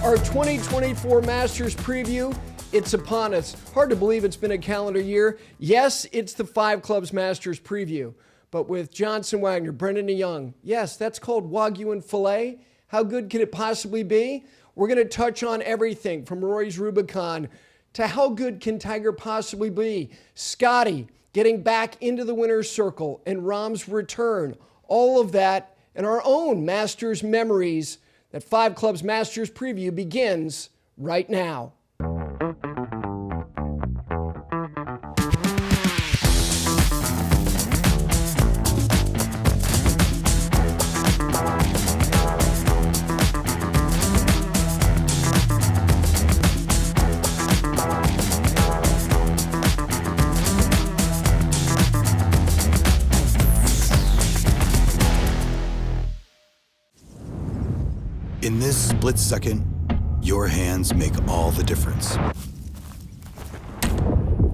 Our 2024 Masters preview, it's upon us. Hard to believe it's been a calendar year. Yes, it's the Five Clubs Masters preview, but with Johnson, Wagner, Brendon, and Jonge. Yes, that's called Wagyu and Filet. How good could it possibly be? We're going to touch on everything from Rory's Rubicon to how good can Tiger possibly be? Scottie getting back into the winner's circle and Rahm's return. All of that and our own Masters memories. That Five Clubs Masters preview begins right now. In this split second, your hands make all the difference.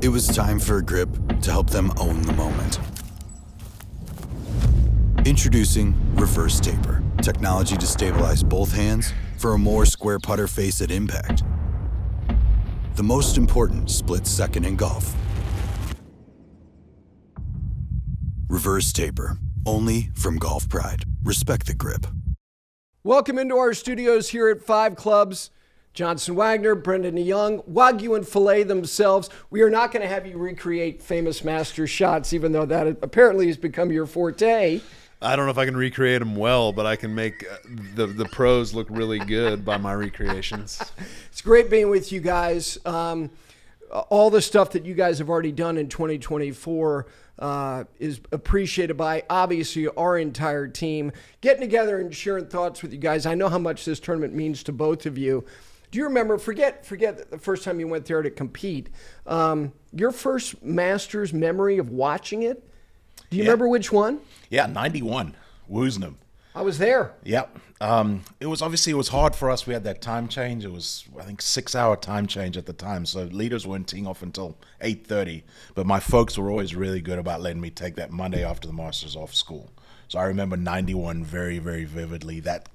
It was time for a grip to help them own the moment. Introducing Reverse Taper, technology to stabilize both hands for a more square putter face at impact. The most important split second in golf. Reverse Taper, only from Golf Pride. Respect the grip. Welcome into our studios here at Five Clubs. Johnson, Wagner, Brendon, and Jonge, Wagyu and Filet themselves. We are not going to have you recreate famous master shots, even though that apparently has become your forte. I don't know if I can recreate them well, but I can make the pros look really good by my recreations. It's great being with you guys. All the stuff that you guys have already done in 2024 is appreciated by, obviously, our entire team. Getting together and sharing thoughts with you guys. I know how much this tournament means to both of you. Do you remember, forget the first time you went there to compete, your first Masters memory of watching it? Do you remember which one? Yeah, 91, Windham. I was there. Yep. It was hard for us. We had that time change. It was, I think, 6-hour time change at the time. So leaders weren't teeing off until 8:30. But my folks were always really good about letting me take that Monday after the Masters off school. So I remember 91 very, very vividly. That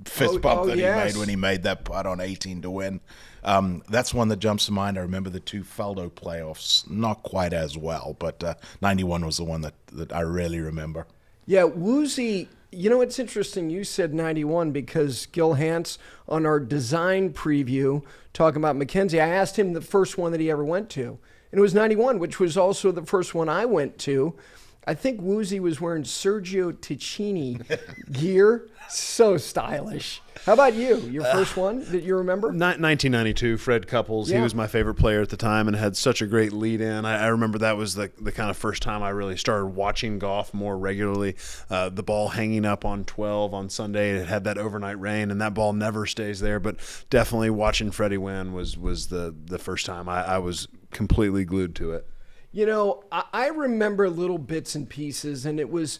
fist bump that yes. he made when he made that putt on 18 to win. That's one that jumps to mind. I remember the two Faldo playoffs, not quite as well, but 91 was the one that I really remember. Yeah, Woozy, you know, it's interesting you said 91 because Gil Hance on our design preview talking about Mackenzie, I asked him the first one that he ever went to, and it was 91, which was also the first one I went to. I think Woozy was wearing Sergio Ticini gear. So stylish. How about you? Your first one that you remember? 1992, Fred Couples. Yeah. He was my favorite player at the time and had such a great lead in. I remember that was the kind of first time I really started watching golf more regularly. The ball hanging up on 12 on Sunday. It had that overnight rain, and that ball never stays there. But definitely watching Freddie win was the first time I was completely glued to it. You know, I remember little bits and pieces, and it was,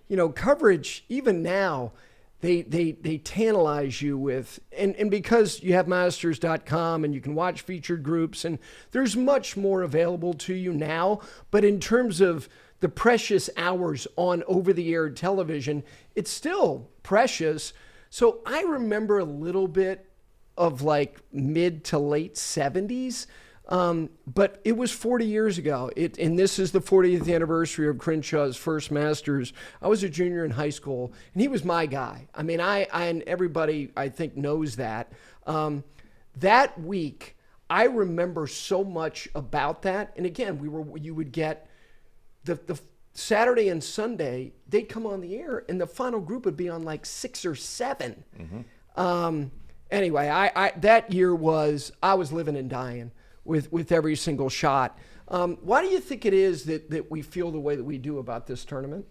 you know, coverage, even now, they tantalize you with, and because you have masters.com and you can watch featured groups, and there's much more available to you now, but in terms of the precious hours on over-the-air television, it's still precious. So I remember a little bit of like mid to late 70s. But it was 40 years ago. And this is the 40th anniversary of Crenshaw's first Masters. I was a junior in high school, and he was my guy. I mean, I and everybody, I think, knows that. That week, I remember so much about that. And again, you would get the Saturday and Sunday, they'd come on the air, and the final group would be on like 6 or 7. Mm-hmm. Anyway, I that year I was living and dying with every single shot. Why do you think it is that we feel the way that we do about this tournament?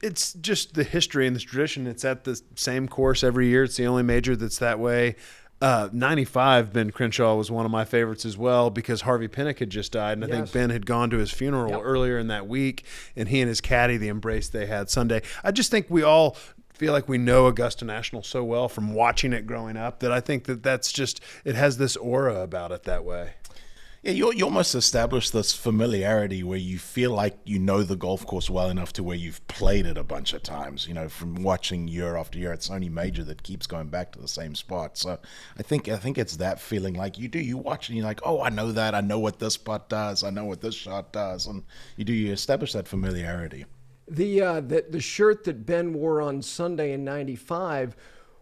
It's just the history and the tradition. It's at the same course every year. It's the only major that's that way. 95, Ben Crenshaw was one of my favorites as well because Harvey Pinnock had just died, and I think Ben had gone to his funeral earlier in that week, and he and his caddy, the embrace they had Sunday. I just think we all feel like we know Augusta National so well from watching it growing up that I think that's just, it has this aura about it that way. Yeah, you almost establish this familiarity where you feel like you know the golf course well enough to where you've played it a bunch of times. You know, from watching year after year, it's only major that keeps going back to the same spot. So I think it's that feeling like you watch and you're like, oh, I know that, I know what this putt does, I know what this shot does, and you establish that familiarity. The shirt that Ben wore on Sunday in '95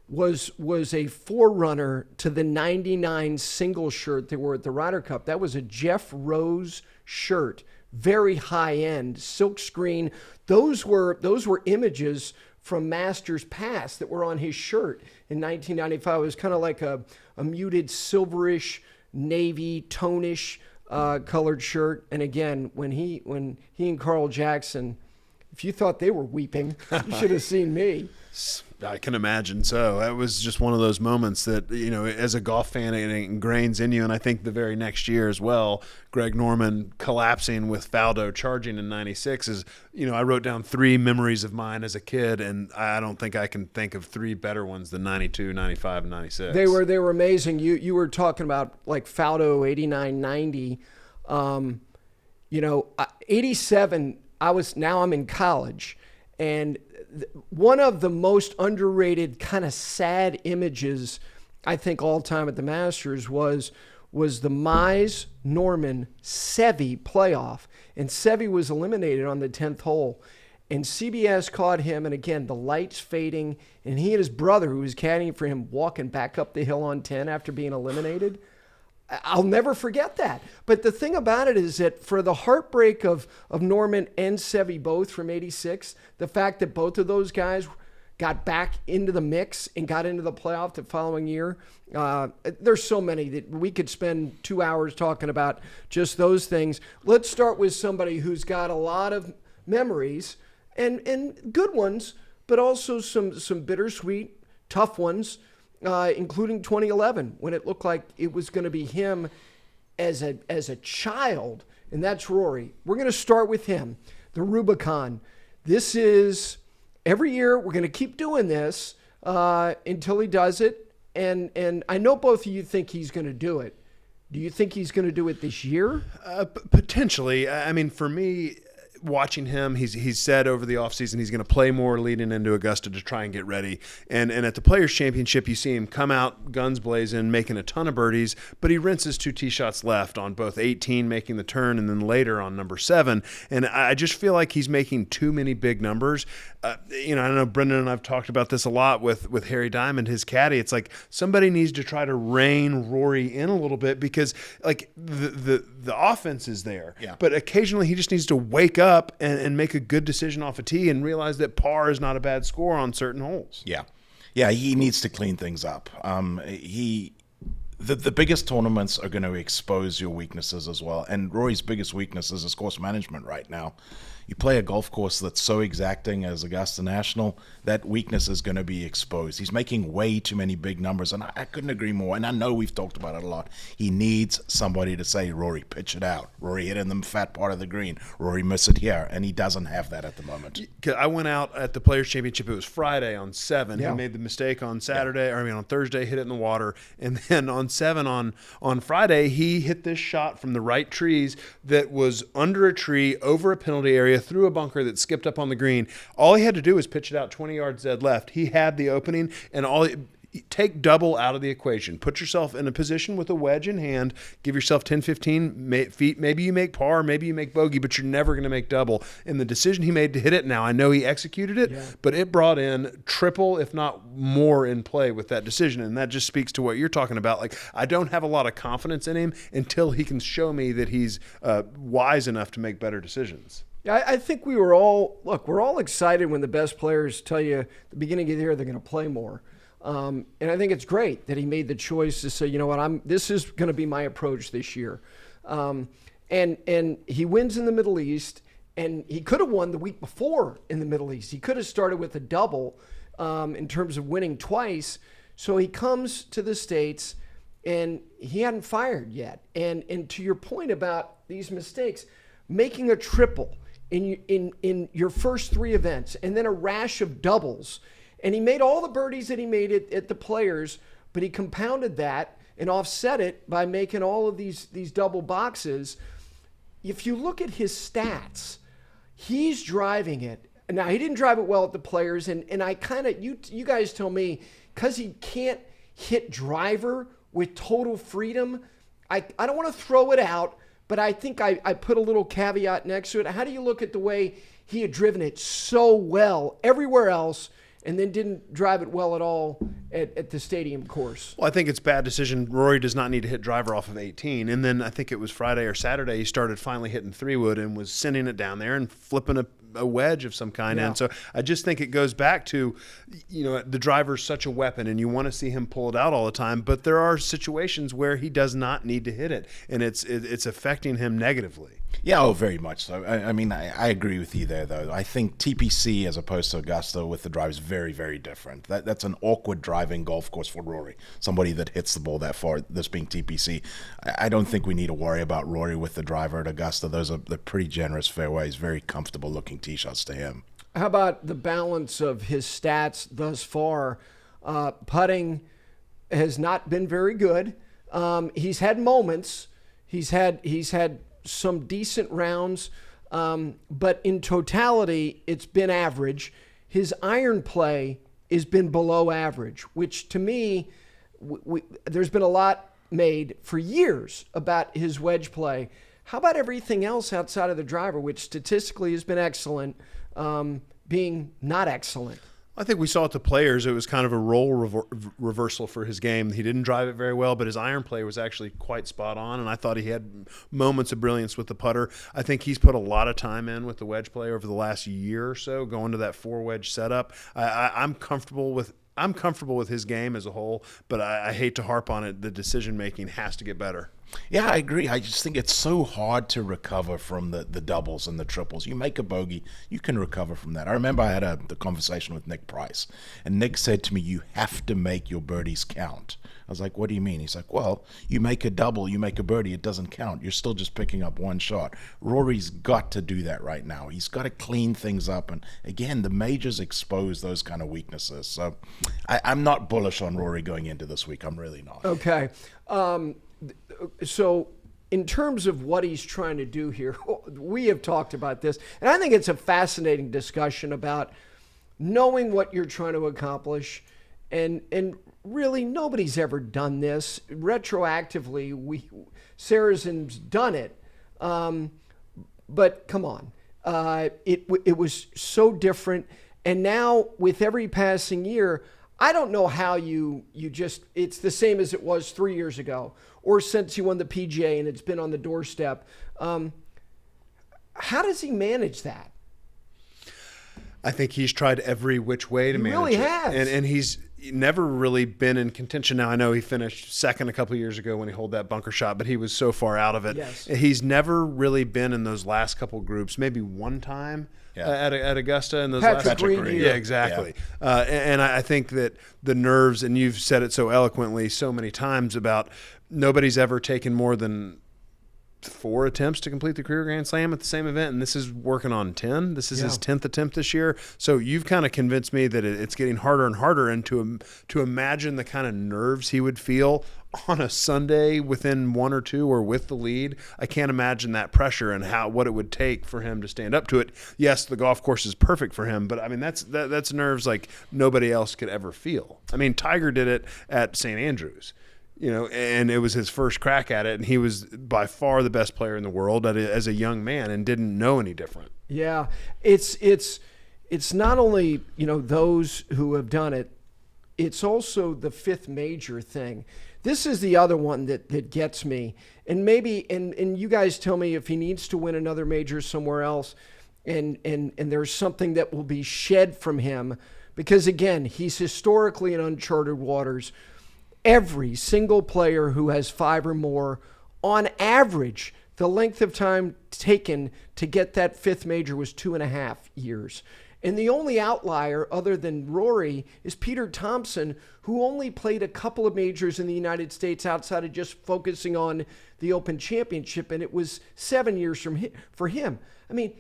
was a forerunner to the '99 single shirt they wore at the Ryder Cup. That was a Jeff Rose shirt, very high end, silk screen. Those were images from Masters past that were on his shirt in 1995. It was kind of like a muted silverish, navy, tonish colored shirt. And again, when he and Carl Jackson, if you thought they were weeping, you should have seen me. I can imagine. So that was just one of those moments that, you know, as a golf fan, it ingrains in you. And I think the very next year as well, Greg Norman collapsing with Faldo charging in '96 is, you know, I wrote down 3 memories of mine as a kid, and I don't think I can think of 3 better ones than '92, '95, and '96. They were amazing. You were talking about like Faldo 89, 90. You know, 87. I'm in college, and one of the most underrated kind of sad images I think all time at the Masters was the Mize Norman Seve playoff, and Seve was eliminated on the 10th hole, and CBS caught him, and again the lights fading, and he and his brother, who was caddying for him, walking back up the hill on 10 after being eliminated. I'll never forget that. But the thing about it is that for the heartbreak of Norman and Seve both from '86, the fact that both of those guys got back into the mix and got into the playoff the following year, there's so many that we could spend 2 hours talking about just those things. Let's start with somebody who's got a lot of memories and good ones, but also some bittersweet, tough ones. Including 2011, when it looked like it was going to be him as a child, and that's Rory. We're going to start with him, the Rubicon. This is every year. We're going to keep doing this until he does it, and I know both of you think he's going to do it. Do you think he's going to do it this year? Potentially. I mean, for me, watching him, he's said over the offseason he's going to play more leading into Augusta to try and get ready. And at the Players' Championship, you see him come out guns blazing, making a ton of birdies, but he rinses 2 tee shots left on both 18, making the turn, and then later on number 7. And I just feel like he's making too many big numbers. You know, I know Brendon and I've talked about this a lot with Harry Diamond, his caddy. It's like somebody needs to try to rein Rory in a little bit, because like the offense is there, but occasionally he just needs to wake up and make a good decision off a tee and realize that par is not a bad score on certain holes. Yeah, he needs to clean things up. The biggest tournaments are going to expose your weaknesses as well. And Rory's biggest weakness is his course management right now. You play a golf course that's so exacting as Augusta National, that weakness is going to be exposed. He's making way too many big numbers, and I couldn't agree more. And I know we've talked about it a lot. He needs somebody to say, Rory, pitch it out. Rory, hit in the fat part of the green. Rory, miss it here. And he doesn't have that at the moment. I went out at the Players' Championship. It was Friday on 7. Yeah. He made the mistake on Saturday, on Thursday, hit it in the water. And then on 7 on Friday, he hit this shot from the right trees that was under a tree, over a penalty area, through a bunker that skipped up on the green. All he had to do was pitch it out 20 yards dead left. He had the opening, and take double out of the equation. Put yourself in a position with a wedge in hand. Give yourself 10, 15 feet. Maybe you make par, maybe you make bogey, but you're never going to make double. And the decision he made to hit it, now I know he executed it, but it brought in triple, if not more, in play with that decision. And that just speaks to what you're talking about. Like, I don't have a lot of confidence in him until he can show me that he's wise enough to make better decisions. Yeah, I think we're all excited when the best players tell you at the beginning of the year they're going to play more. And I think it's great that he made the choice to say, you know what, this is going to be my approach this year. And he wins in the Middle East, and he could have won the week before in the Middle East. He could have started with a double in terms of winning twice. So he comes to the States, and he hadn't fired yet. And to your point about these mistakes, making a triple in your first 3 events, and then a rash of doubles. And he made all the birdies that he made at the Players, but he compounded that and offset it by making all of these double boxes. If you look at his stats, he's driving it. Now, he didn't drive it well at the Players, and I kind of, you guys tell me, because he can't hit driver with total freedom, I don't want to throw it out, but I think I put a little caveat next to it. How do you look at the way he had driven it so well everywhere else and then didn't drive it well at all at the stadium course? Well, I think it's a bad decision. Rory does not need to hit driver off of 18. And then I think it was Friday or Saturday he started finally hitting 3-wood and was sending it down there and flipping a wedge of some kind. Yeah. And so I just think it goes back to, the driver's such a weapon and you want to see him pull it out all the time, but there are situations where he does not need to hit it, and it's affecting him negatively. Yeah, oh, very much so. I mean, I agree with you there, though. I think TPC as opposed to Augusta with the drive is very, very different. That's an awkward driving golf course for Rory, somebody that hits the ball that far, this being TPC. I don't think we need to worry about Rory with the driver at Augusta. Those are the pretty generous fairways, very comfortable looking tee shots to him. How about the balance of his stats thus far? Putting has not been very good. He's had moments. He's had some decent rounds, but in totality, it's been average. His iron play has been below average, which to me, there's been a lot made for years about his wedge play. How about everything else outside of the driver, which statistically has been excellent, being not excellent? I think we saw at the Players, it was kind of a role reversal for his game. He didn't drive it very well, but his iron play was actually quite spot on, and I thought he had moments of brilliance with the putter. I think he's put a lot of time in with the wedge play over the last year or so, going to that 4-wedge setup. I'm comfortable with his game as a whole, but I hate to harp on it. The decision-making has to get better. Yeah, I agree. I just think it's so hard to recover from the doubles and the triples. You make a bogey, you can recover from that. I remember I had the conversation with Nick Price, and Nick said to me, you have to make your birdies count. I was like, what do you mean? He's like, well, you make a double, you make a birdie, it doesn't count. You're still just picking up one shot. Rory's got to do that right now. He's got to clean things up. And again, the majors expose those kind of weaknesses. So I'm not bullish on Rory going into this week. I'm really not. Okay. So in terms of what he's trying to do here, we have talked about this, and I think it's a fascinating discussion about knowing what you're trying to accomplish, and really nobody's ever done this. Retroactively, Sarazen's done it, but come on. It was so different, and now with every passing year, I don't know how you just, it's the same as it was 3 years ago, or since he won the PGA and it's been on the doorstep. How does he manage that? I think he's tried every which way to manage it. He really has. And he's never really been in contention. Now, I know he finished second a couple of years ago when he holed that bunker shot, but he was so far out of it. Yes. He's never really been in those last couple groups, maybe one time. At Augusta in those Patrick last Green. Yeah, exactly. Yeah. And I think that the nerves, and you've said it so eloquently so many times about nobody's ever taken more than 4 attempts to complete the career Grand Slam at the same event, and this is working on 10. This is his 10th attempt this year. So you've kind of convinced me that it's getting harder and harder, and to imagine the kind of nerves he would feel on a Sunday within 1 or 2 or with the lead, I can't imagine that pressure and what it would take for him to stand up to it. Yes, the golf course is perfect for him, but I mean that's nerves like nobody else could ever feel. I mean, Tiger did it at St. Andrews. And it was his first crack at it, and he was by far the best player in the world as a young man and didn't know any different. Yeah, it's not only, those who have done it, it's also the 5th major thing. This is the other one that gets me. And maybe, and you guys tell me if he needs to win another major somewhere else, and there's something that will be shed from him, because again, he's historically in uncharted waters. Every single player who has 5 or more, on average, the length of time taken to get that 5th major was 2.5 years. And the only outlier other than Rory is Peter Thompson, who only played a couple of majors in the United States outside of just focusing on the Open Championship, and it was 7 years for him. I mean,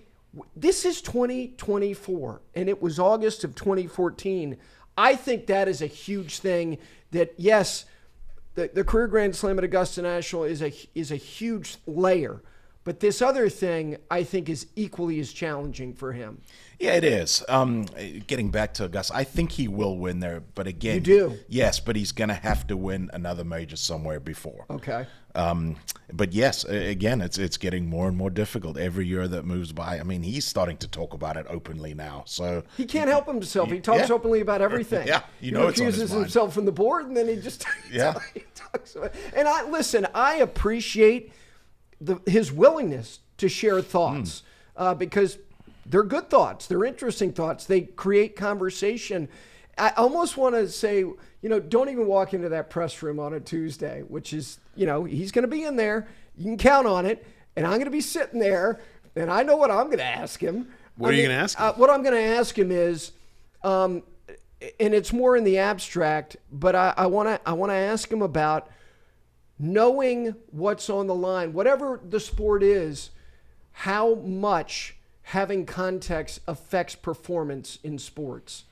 this is 2024, and it was August of 2014. I think that is a huge thing that, yes, the career Grand Slam at Augusta National is a huge layer. But this other thing, I think, is equally as challenging for him. Yeah, it is. Getting back to Augusta, I think he will win there. But again, You do? Yes, but he's going to have to win another major somewhere before. Okay. But yes, again, it's getting more and more difficult every year that moves by. I mean, he's starting to talk about it openly now. So He can't help himself. He talks Yeah. openly about everything. Yeah, he it's on his recuses mind. himself from the board, and then he just Yeah. he talks about it. And I appreciate his willingness to share thoughts because they're good thoughts. They're interesting thoughts. They create conversation. I almost want to say, don't even walk into that press room on a Tuesday, which is, he's going to be in there. You can count on it. And I'm going to be sitting there, and I know what I'm going to ask him. What are you going to ask him? What I'm going to ask him is, and it's more in the abstract, but I want to ask him about knowing what's on the line, whatever the sport is, how much having context affects performance in sports.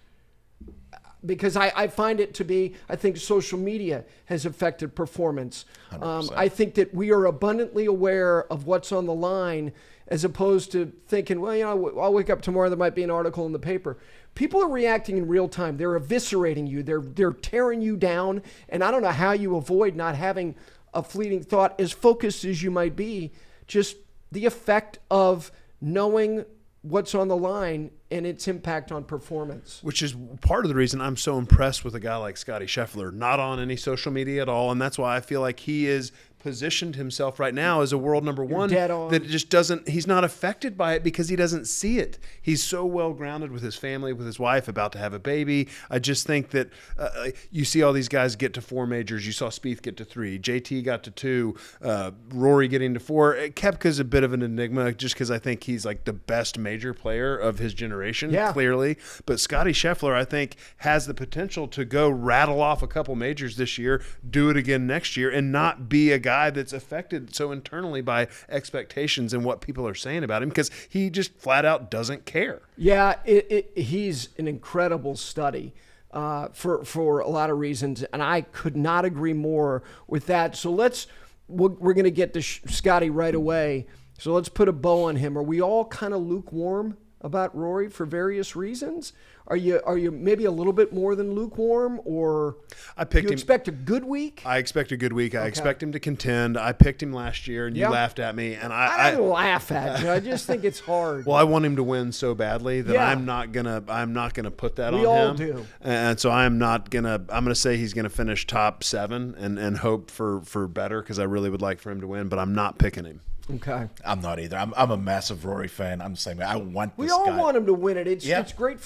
Because I find it to be, I think social media has affected performance. 100%. I think that we are abundantly aware of what's on the line as opposed to thinking, well, I'll wake up tomorrow, there might be an article in the paper. People are reacting in real time. They're eviscerating you. They're tearing you down. And I don't know how you avoid not having a fleeting thought, as focused as you might be, just the effect of knowing what's on the line and its impact on performance. Which is part of the reason I'm so impressed with a guy like Scottie Scheffler, not on any social media at all. And that's why I feel like he is positioned himself right now as a world number one. Dead on. That it just doesn't, he's not affected by it because he doesn't see it. He's so well grounded with his family, with his wife, about to have a baby. I just think that you see all these guys get to 4 majors. You saw Spieth get to 3. JT got to 2. Rory getting to 4. Keopka's a bit of an enigma just because I think he's like the best major player of his generation, clearly. But Scottie Scheffler, I think, has the potential to go rattle off a couple majors this year, do it again next year, and not be a guy that's affected so internally by expectations and what people are saying about him because he just flat out doesn't care. Yeah, he's an incredible study for a lot of reasons, and I could not agree more with that. So we're going to get to Scottie right away. So let's put a bow on him. Are we all kind of lukewarm about Rory for various reasons? Are you maybe a little bit more than lukewarm, or do you expect a good week? I expect a good week. I expect him to contend. I picked him last year, and you laughed at me. And I don't laugh at you. I just think it's hard. Well, I want him to win so badly that I'm not gonna put that on him. We all do. And so I'm gonna say he's gonna finish top 7 and hope for better because I really would like for him to win, but I'm not picking him. Okay. I'm not either. I'm a massive Rory fan. I'm the same way. I want this guy. We all want him to win it. It's great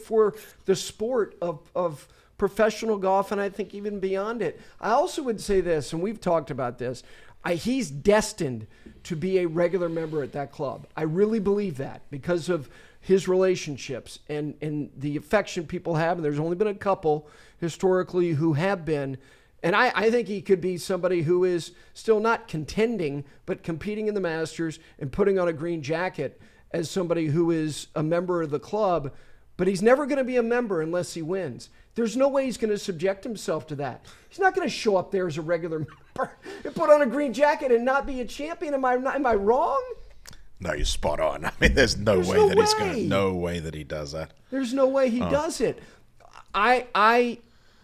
for the sport of professional golf, and I think even beyond it. I also would say this, and we've talked about this. He's destined to be a regular member at that club. I really believe that because of his relationships and the affection people have. And there's only been a couple historically who have been. And I think he could be somebody who is still not contending, but competing in the Masters and putting on a green jacket as somebody who is a member of the club. But he's never going to be a member unless he wins. There's no way he's going to subject himself to that. He's not going to show up there as a regular member and put on a green jacket and not be a champion. Am I wrong? No, you're spot on. I mean, there's no way that he does that. There's no way he does it. I'm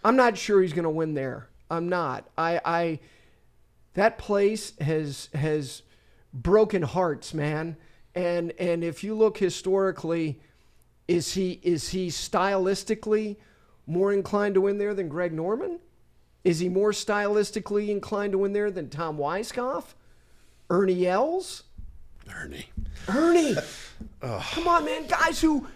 not sure he's going to win there. I'm not. That place has broken hearts, man. And if you look historically, is he stylistically more inclined to win there than Greg Norman? Is he more stylistically inclined to win there than Tom Weiskopf? Ernie Els? Ernie. Come on, man. Guys you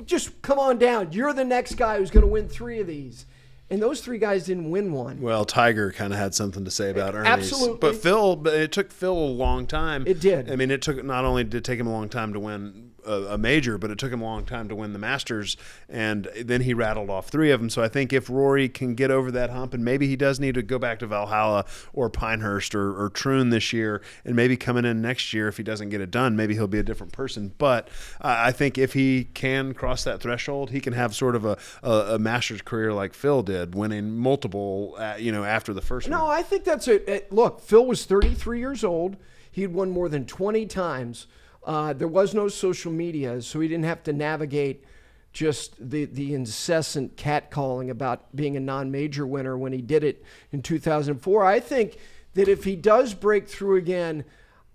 just come on down. You're the next guy who's going to win 3 of these. And those 3 guys didn't win one. Well, Tiger kind of had something to say about Ernie's. Absolutely. But it took Phil a long time. It did. I mean, not only did it take him a long time to win a major, but it took him a long time to win the Masters, and then he rattled off 3 of them. So I think if Rory can get over that hump, and maybe he does need to go back to Valhalla or Pinehurst or Troon this year, and maybe coming in next year, if he doesn't get it done, maybe he'll be a different person. But I think if he can cross that threshold, he can have sort of a Masters career like Phil did, winning multiple, after the first one. No, I think that's it. Look, Phil was 33 years old. He had won more than 20 times. There was no social media, so he didn't have to navigate just the incessant catcalling about being a non-major winner when he did it in 2004. I think that if he does break through again,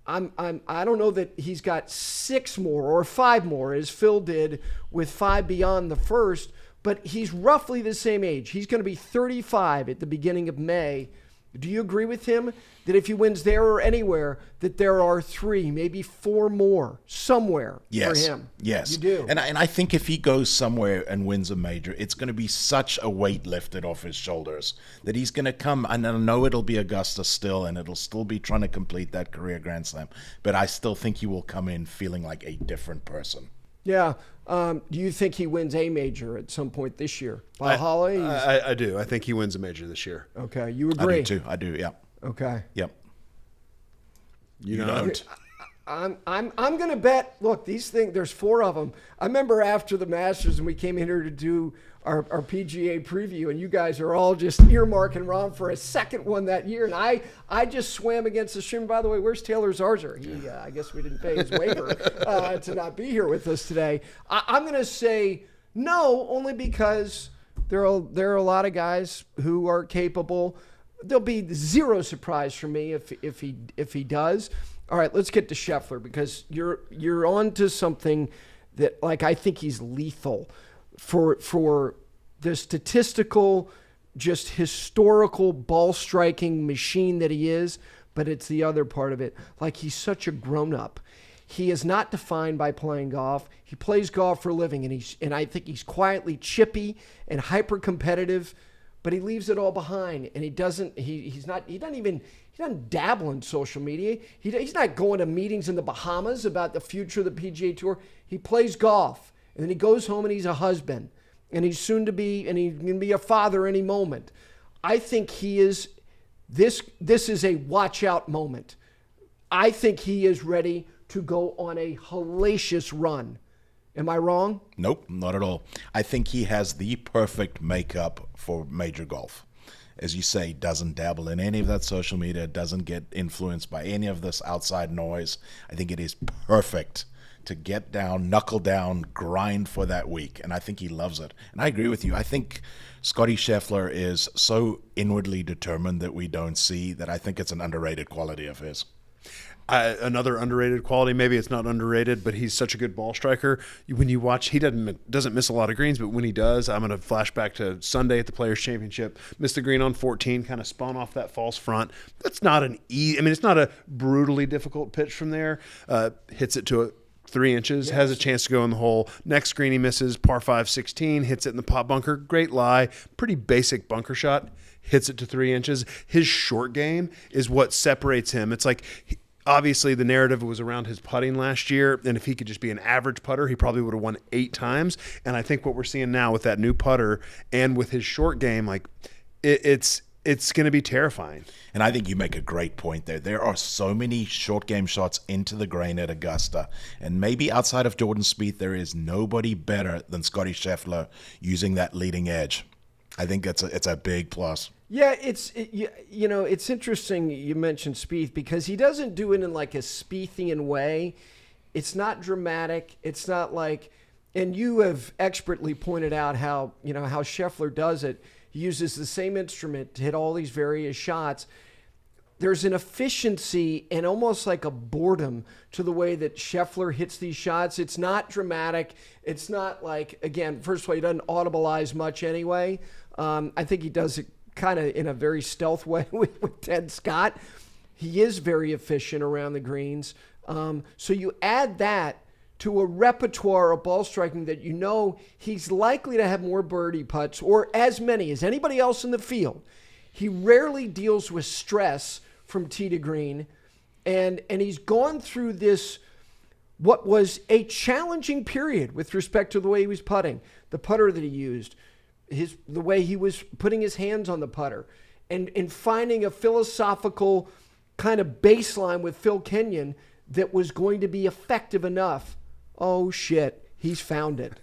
I don't know that he's got 6 more or 5 more as Phil did with 5 beyond the first, but he's roughly the same age. He's going to be 35 at the beginning of May. Do you agree with him that if he wins there or anywhere, that there are 3, maybe 4 more somewhere for him? Yes, you do. And I think if he goes somewhere and wins a major, it's going to be such a weight lifted off his shoulders that he's going to come. And I know it'll be Augusta still, and it'll still be trying to complete that career Grand Slam. But I still think he will come in feeling like a different person. Yeah. Do you think he wins a major at some point this year? Valhalla? I do. I think he wins a major this year. Okay. You agree? I do too. I do. Yeah. Okay. Yep. You don't. I'm going to bet. Look, these things. There's 4 of them. I remember after the Masters, and we came in here to do our PGA preview, and you guys are all just earmarking Rahm for a second one that year, and I just swam against the stream. By the way, where's Taylor Zarzer? I guess we didn't pay his waiver to not be here with us today. I'm going to say no, only because there are a lot of guys who are capable. There'll be 0 surprise for me if he does. All right, let's get to Scheffler, because you're on to something that, like, I think he's lethal for the statistical, just historical ball striking machine that he is, but it's the other part of it. Like, he's such a grown up. He is not defined by playing golf. He plays golf for a living, and I think he's quietly chippy and hyper competitive, but he leaves it all behind, and he doesn't dabble in social media. He's not going to meetings in the Bahamas about the future of the PGA Tour. He plays golf, and then he goes home and he's a husband, and he's soon to be, and he's going to be a father any moment. I think he is, this is a watch out moment. I think he is ready to go on a hellacious run. Am I wrong? Nope, not at all. I think he has the perfect makeup for major golf. As you say, doesn't dabble in any of that social media, doesn't get influenced by any of this outside noise. I think it is perfect to get down, knuckle down, grind for that week. And I think he loves it. And I agree with you. I think Scottie Scheffler is so inwardly determined that we don't see that. I think it's an underrated quality of his. Another underrated quality, maybe it's not underrated, but he's such a good ball striker. When you watch, he doesn't miss a lot of greens, but when he does, I'm going to flash back to Sunday at the Players Championship. Missed the green on 14, kind of spun off that false front. That's not it's not a brutally difficult pitch from there. Hits it to 3 inches, has a chance to go in the hole. Next green he misses, par 5, 16, hits it in the pot bunker. Great lie, pretty basic bunker shot. Hits it to 3 inches. His short game is what separates him. It's like, obviously, the narrative was around his putting last year, and if he could just be an average putter, he probably would have won 8 times. And I think what we're seeing now with that new putter and with his short game, like, it's going to be terrifying. And I think you make a great point there. There are so many short game shots into the grain at Augusta, and maybe outside of Jordan Spieth, there is nobody better than Scottie Scheffler using that leading edge. I think it's a big plus. Yeah, it's interesting you mentioned Spieth, because he doesn't do it in like a Spiethian way. It's not dramatic. It's not like, and you have expertly pointed out how Scheffler does it. He uses the same instrument to hit all these various shots. There's an efficiency and almost like a boredom to the way that Scheffler hits these shots. It's not dramatic. It's not like, again, first of all, he doesn't audibilize much anyway. I think he does it kind of in a very stealth way with Ted Scott. He is very efficient around the greens. So you add that to a repertoire of ball striking that he's likely to have more birdie putts, or as many as anybody else in the field. He rarely deals with stress from tee to green, and he's gone through this what was a challenging period with respect to the way he was putting, the putter that he used, the way he was putting his hands on the putter, and finding a philosophical kind of baseline with Phil Kenyon that was going to be effective enough. Oh shit. He's found it.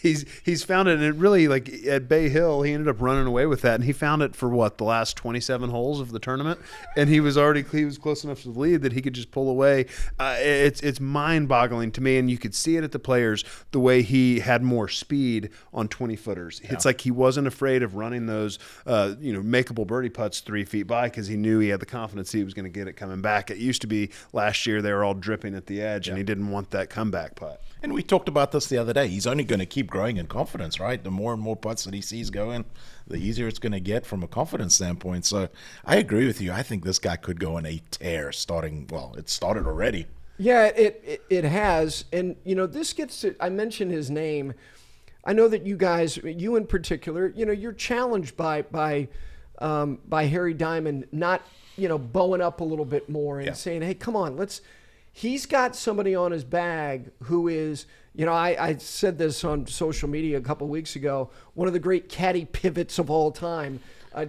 He's found it, and it really, like at Bay Hill, he ended up running away with that, and he found it for the last 27 holes of the tournament, and he was close enough to the lead that he could just pull away. It's mind-boggling to me, and you could see it at the players the way he had more speed on 20-footers. Yeah. It's like he wasn't afraid of running those makeable birdie putts 3 feet by because he knew he had the confidence he was going to get it coming back. It used to be last year they were all dripping at the edge, and he didn't want that comeback putt. And we talked about this the other day. He's only going to keep growing in confidence, right? The more and more putts that he sees going, the easier it's going to get from a confidence standpoint. So I agree with you. I think this guy could go on a tear starting. Well, it started already. Yeah, it has. And, this gets to, I mentioned his name. I know that you guys, you in particular, you're challenged by Harry Diamond not, bowing up a little bit more and saying, hey, come on, he's got somebody on his bag who is, I said this on social media a couple of weeks ago, one of the great caddy pivots of all time.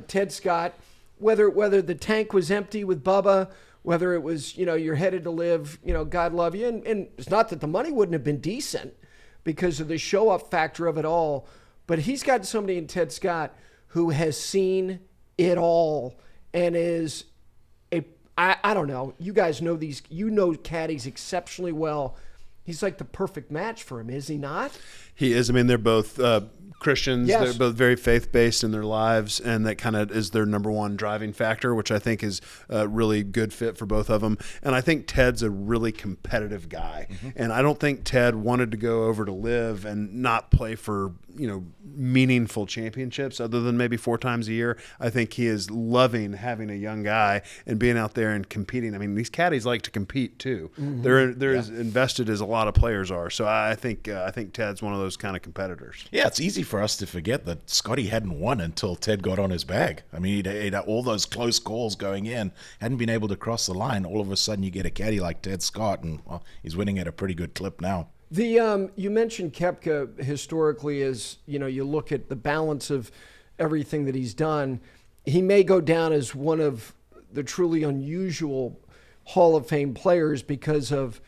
Ted Scott, whether the tank was empty with Bubba, whether it was, you're headed to live, God love you. And it's not that the money wouldn't have been decent because of the show up factor of it all, but he's got somebody in Ted Scott who has seen it all and is I don't know. You guys know these. You know caddies exceptionally well. He's like the perfect match for him, is he not? He is. I mean, they're both Christians. Yes. They're both very faith-based in their lives, and that kind of is their number one driving factor, which I think is a really good fit for both of them. And I think Ted's a really competitive guy. Mm-hmm. And I don't think Ted wanted to go over to live and not play for, meaningful championships other than maybe 4 times a year. I think he is loving having a young guy and being out there and competing. I mean, these caddies like to compete too. Mm-hmm. They're as invested as a lot of players are. So I think Ted's one of those kind of competitors. Yeah, it's easy for us to forget that Scottie hadn't won until Ted got on his bag. I mean, he'd had all those close calls going in, hadn't been able to cross the line. All of a sudden, you get a caddy like Ted Scott, and he's winning at a pretty good clip now. You mentioned Keopka historically as, you look at the balance of everything that he's done. He may go down as one of the truly unusual Hall of Fame players because of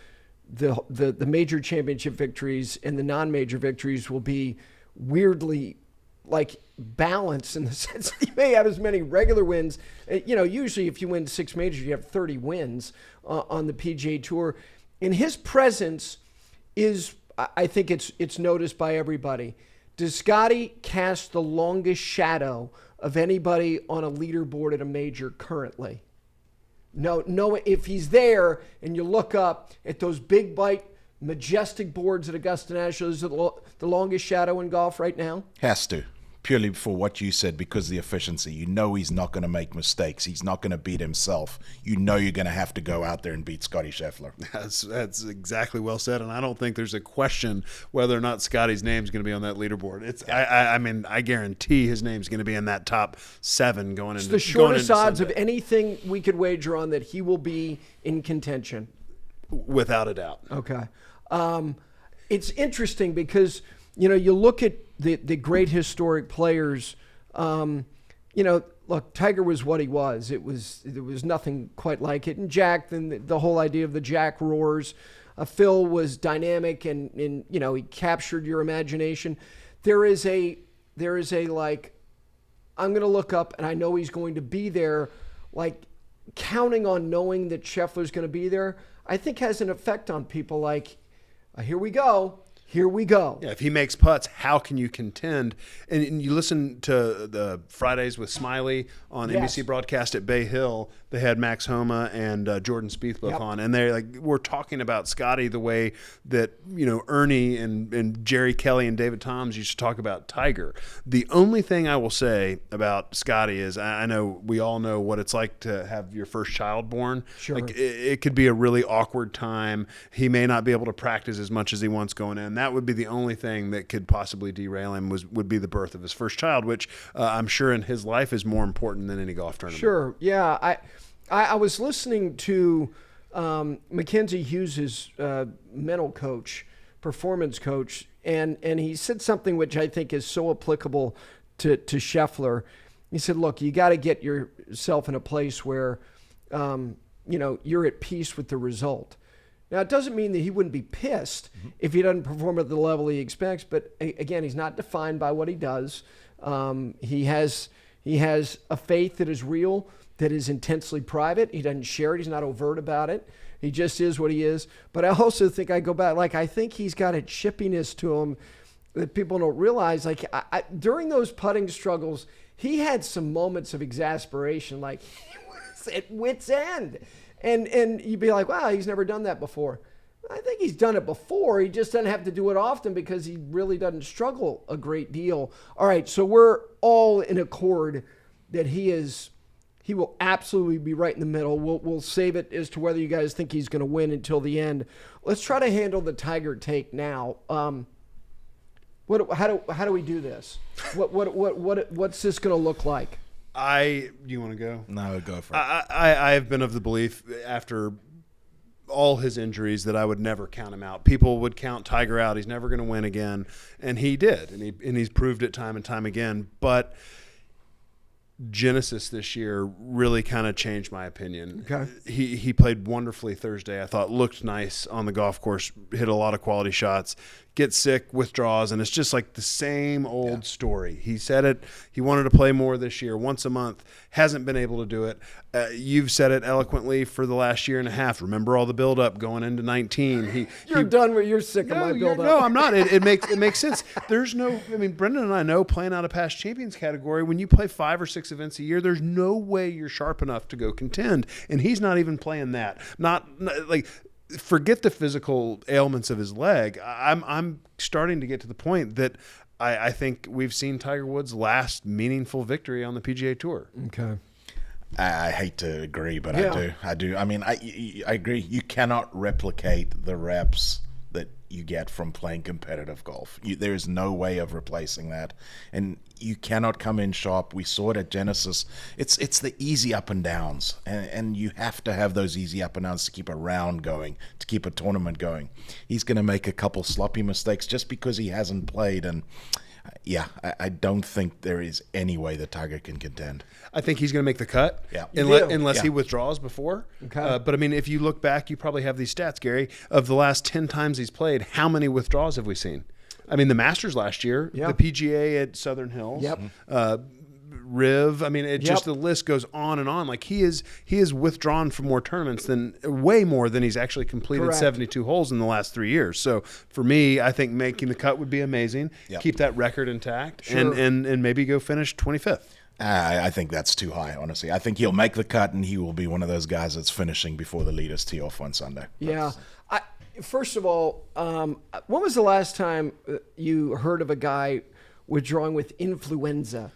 the major championship victories, and the non-major victories will be weirdly like balanced in the sense that he may have as many regular wins. Usually if you win 6 majors, you have 30 wins on the PGA Tour. In his presence is, I think it's noticed by everybody. Does Scottie cast the longest shadow of anybody on a leaderboard at a major currently? No, if he's there and you look up at those big bite, majestic boards at Augusta National, is it the longest shadow in golf right now? Has to. Purely for what you said, because of the efficiency. He's not going to make mistakes. He's not going to beat himself. You're going to have to go out there and beat Scottie Scheffler. That's exactly well said, and I don't think there's a question whether or not Scottie's name's going to be on that leaderboard. I guarantee his name's going to be in that top 7 going into. It's the shortest odds of anything we could wager on that he will be in contention. Without a doubt. Okay. It's interesting because, you look at the great historic players, look, Tiger was what he was. There was nothing quite like it. And Jack, then the whole idea of the Jack roars. Phil was dynamic and he captured your imagination. There is a like, I'm going to look up and I know he's going to be there, like counting on knowing that Scheffler's going to be there, I think has an effect on people like, here we go. Here we go. Yeah, if he makes putts, how can you contend? And you listen to the Fridays with Smiley on NBC broadcast at Bay Hill. They had Max Homa and Jordan Spieth both on, and they're like, we're talking about Scottie the way that Ernie and Jerry Kelly and David Toms used to talk about Tiger. The only thing I will say about Scottie is I know we all know what it's like to have your first child born. Sure, like it could be a really awkward time. He may not be able to practice as much as he wants going in. That would be the only thing that could possibly derail him would be the birth of his first child, which I'm sure in his life is more important than any golf tournament. Sure, yeah. I was listening to Mackenzie Hughes' mental coach, performance coach, and he said something which I think is so applicable to Scheffler. He said, look, you got to get yourself in a place where, you're at peace with the result. Now, it doesn't mean that he wouldn't be pissed if he doesn't perform at the level he expects, but again, he's not defined by what he does. He has a faith that is real, that is intensely private. He doesn't share it. He's not overt about it. He just is what he is. But I also think I go back, I think he's got a chippiness to him that people don't realize. During those putting struggles, he had some moments of exasperation, he was at wit's end. And you'd be like, wow, he's never done that before. I think he's done it before. He just doesn't have to do it often because he really doesn't struggle a great deal. All right, so we're all in accord that he will absolutely be right in the middle. We'll save it as to whether you guys think he's going to win until the end. Let's try to handle the Tiger take now. How do we do this? What's this going to look like? You want to go? No, go for it. I have been of the belief after all his injuries that I would never count him out. People would count Tiger out. He's never going to win again. And he did. And he's proved it time and time again. But Genesis this year really kind of changed my opinion. Okay. He played wonderfully Thursday. I thought looked nice on the golf course, hit a lot of quality shots, gets sick, withdraws, and it's just like the same old story. He said it. He wanted to play more this year, once a month. Hasn't been able to do it. You've said it eloquently for the last year and a half. Remember all the buildup going into 19. You're sick of my buildup. No, I'm not. It makes sense. There's no. Brendon and I know playing out of past champions category. When you play 5 or 6 events a year, there's no way you're sharp enough to go contend, and he's not even playing that. Not forget the physical ailments of his leg. I'm starting to get to the point that I think we've seen Tiger Woods' last meaningful victory on the PGA Tour. Okay. I hate to agree, but I do. I agree. You cannot replicate the reps that you get from playing competitive golf. There is no way of replacing that, and you cannot come in sharp. We saw it at Genesis. It's the easy up and downs, and you have to have those easy up and downs to keep a round going, to keep a tournament going. He's going to make a couple sloppy mistakes just because he hasn't played, and I don't think there is any way that Tiger can contend. I think he's going to make the cut, unless he withdraws before. Okay. But if you look back, you probably have these stats, Gary. Of the last 10 times he's played, how many withdraws have we seen? The Masters last year, the PGA at Southern Hills, Riv. Just the list goes on and on. He is withdrawn from more tournaments way more than he's actually completed. Correct. 72 holes in the last 3 years. So for me, I think making the cut would be amazing. Yep. Keep that record intact, sure. and maybe go finish 25th. I think that's too high, honestly. I think he'll make the cut, and he will be one of those guys that's finishing before the leaders tee off on Sunday. Yeah. First of all, when was the last time you heard of a guy withdrawing with influenza?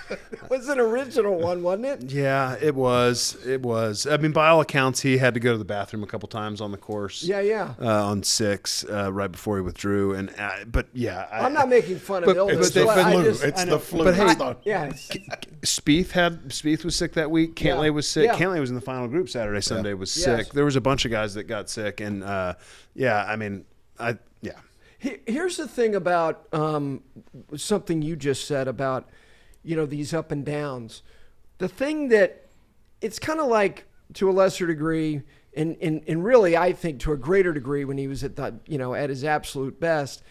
It was an original one, wasn't it? Yeah, it was. By all accounts, he had to go to the bathroom a couple times on the course. Yeah. On 6, right before he withdrew, I'm not making fun of illness. It's the flu. But hey, Spieth was sick that week. Cantlay was sick. Yeah. Cantlay was in the final group Saturday. Sunday was sick. There was a bunch of guys that got sick, and Here's the thing about something you just said about, these up and downs. The thing that it's kind of like, to a lesser degree, and really I think to a greater degree when he was at at his absolute best,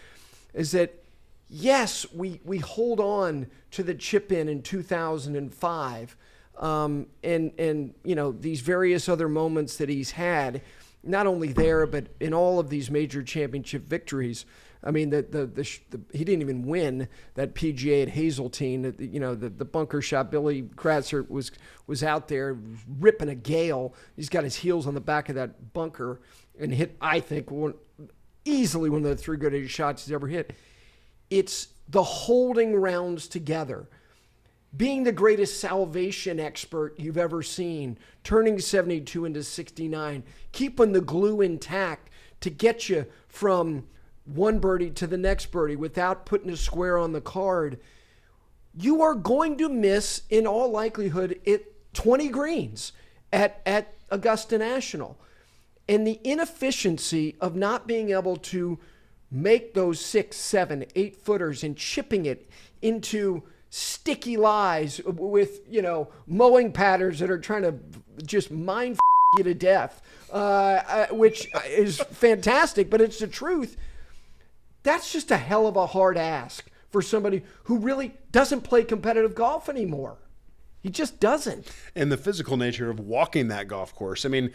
is that yes, we hold on to the chip in 2005, and these various other moments that he's had, not only there but in all of these major championship victories. He didn't even win that PGA at Hazeltine. The bunker shot. Billy Kratzer was out there ripping a gale. He's got his heels on the back of that bunker and hit, I think, easily one of the 3 greatest shots he's ever hit. It's the holding rounds together, being the greatest salvation expert you've ever seen, turning 72 into 69, keeping the glue intact to get you from one birdie to the next birdie without putting a square on the card. You are going to miss, in all likelihood, 20 greens at Augusta National. And the inefficiency of not being able to make those 6, 7, 8 footers and chipping it into sticky lies with, mowing patterns that are trying to just mind you to death, which is fantastic, but it's the truth. That's just a hell of a hard ask for somebody who really doesn't play competitive golf anymore. He just doesn't. And the physical nature of walking that golf course. I mean,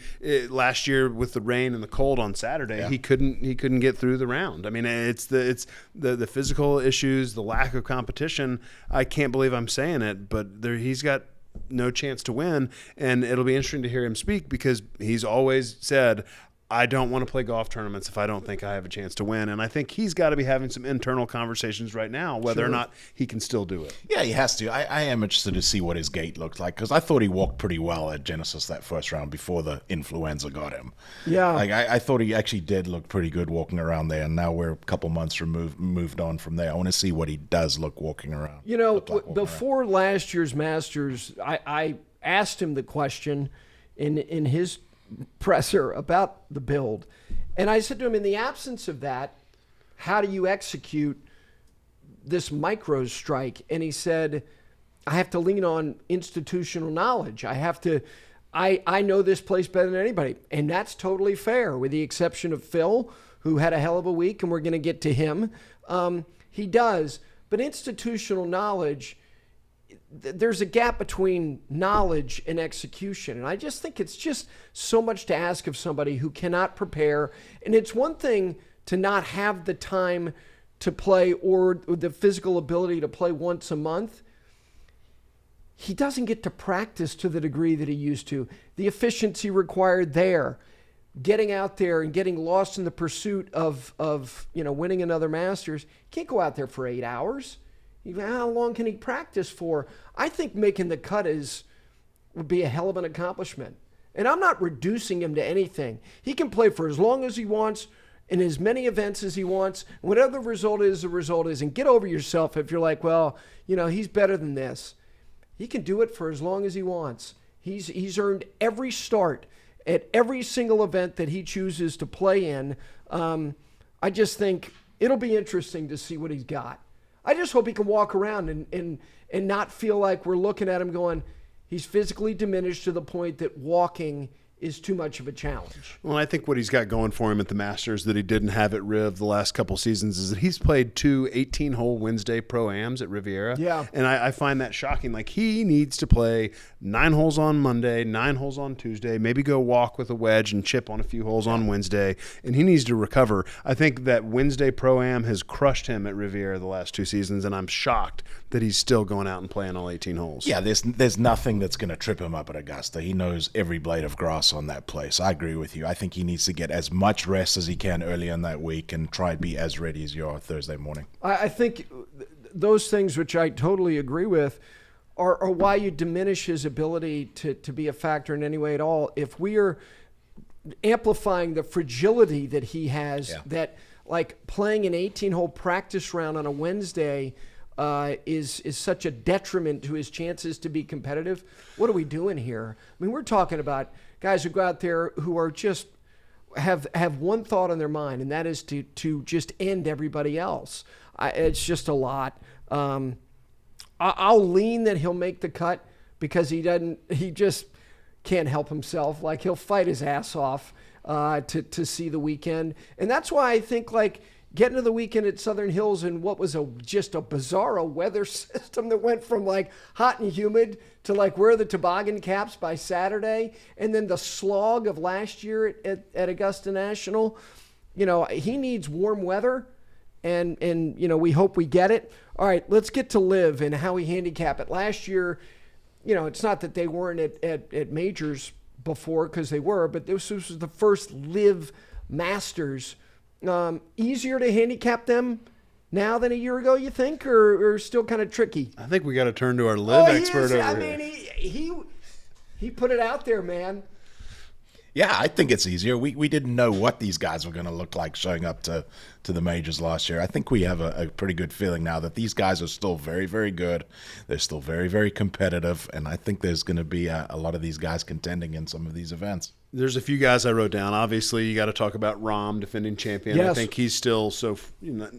last year with the rain and the cold on Saturday, he couldn't get through the round. I mean, it's the physical issues, the lack of competition. I can't believe I'm saying it, but he's got no chance to win. And it'll be interesting to hear him speak, because he's always said, I don't want to play golf tournaments if I don't think I have a chance to win. And I think he's got to be having some internal conversations right now, whether or not he can still do it. Yeah, he has to. I am interested to see what his gait looks like, because I thought he walked pretty well at Genesis that first round before the influenza got him. Yeah. Like I thought he actually did look pretty good walking around there, and now we're a couple months moved on from there. I want to see what he does look walking around. Before last year's Masters, I asked him the question in his presser about the build, and I said to him, in the absence of that, how do you execute this micro strike? And he said, I have to lean on institutional knowledge. I know this place better than anybody. And that's totally fair, with the exception of Phil, who had a hell of a week, and we're going to get to him. He does. But institutional knowledge, there's a gap between knowledge and execution. And I just think it's just so much to ask of somebody who cannot prepare. And it's one thing to not have the time to play or the physical ability to play once a month. He doesn't get to practice to the degree that he used to. The efficiency required there, getting out there and getting lost in the pursuit of winning another Masters. Can't go out there for 8 hours. How long can he practice for? I think making the cut would be a hell of an accomplishment. And I'm not reducing him to anything. He can play for as long as he wants, in as many events as he wants. Whatever the result is, the result is. And get over yourself if you're like, well, he's better than this. He can do it for as long as he wants. He's earned every start at every single event that he chooses to play in. I just think it'll be interesting to see what he's got. I just hope he can walk around and not feel like we're looking at him going, he's physically diminished to the point that walking is too much of a challenge. Well, I think what he's got going for him at the Masters that he didn't have at Riv the last couple seasons is that he's played 2 18-hole Wednesday Pro-Ams at Riviera. Yeah. And I find that shocking. Like, he needs to play 9 holes on Monday, 9 holes on Tuesday, maybe go walk with a wedge and chip on a few holes on Wednesday, and he needs to recover. I think that Wednesday Pro-Am has crushed him at Riviera the last 2 seasons, and I'm shocked that he's still going out and playing all 18 holes. Yeah, there's nothing that's going to trip him up at Augusta. He knows every blade of grass on that place. I agree with you. I think he needs to get as much rest as he can early in that week and try and be as ready as you are Thursday morning. I think those things, which I totally agree with, are why you diminish his ability to be a factor in any way at all. If we are amplifying the fragility that he has, that like playing an 18-hole practice round on a Wednesday is such a detriment to his chances to be competitive. What are we doing here? I mean, we're talking about guys who go out there who are just have one thought on their mind, and that is to just end everybody else. It's just a lot. I'll lean that he'll make the cut because he just can't help himself. Like, he'll fight his ass off to see the weekend. And that's why I think, like, getting to the weekend at Southern Hills in what was just a bizarro weather system that went from like hot and humid to like where are the toboggan caps by Saturday, and then the slog of last year at Augusta National. He needs warm weather, and we hope we get it. All right, let's get to Liv and how he handicapped it. Last year, it's not that they weren't at majors before, because they were, but this was the first Liv Masters. Easier to handicap them now than a year ago, you think, or still kind of tricky? I think we got to turn to our Liv expert over here. He put it out there, man. Yeah, I think it's easier. We didn't know what these guys were going to look like showing up to to the majors last year. I think we have a pretty good feeling now that these guys are still very, very good. They're still very, very competitive, and I think there's going to be a lot of these guys contending in some of these events. There's a few guys I wrote down. Obviously, you got to talk about Rahm, defending champion. Yes. I think he's still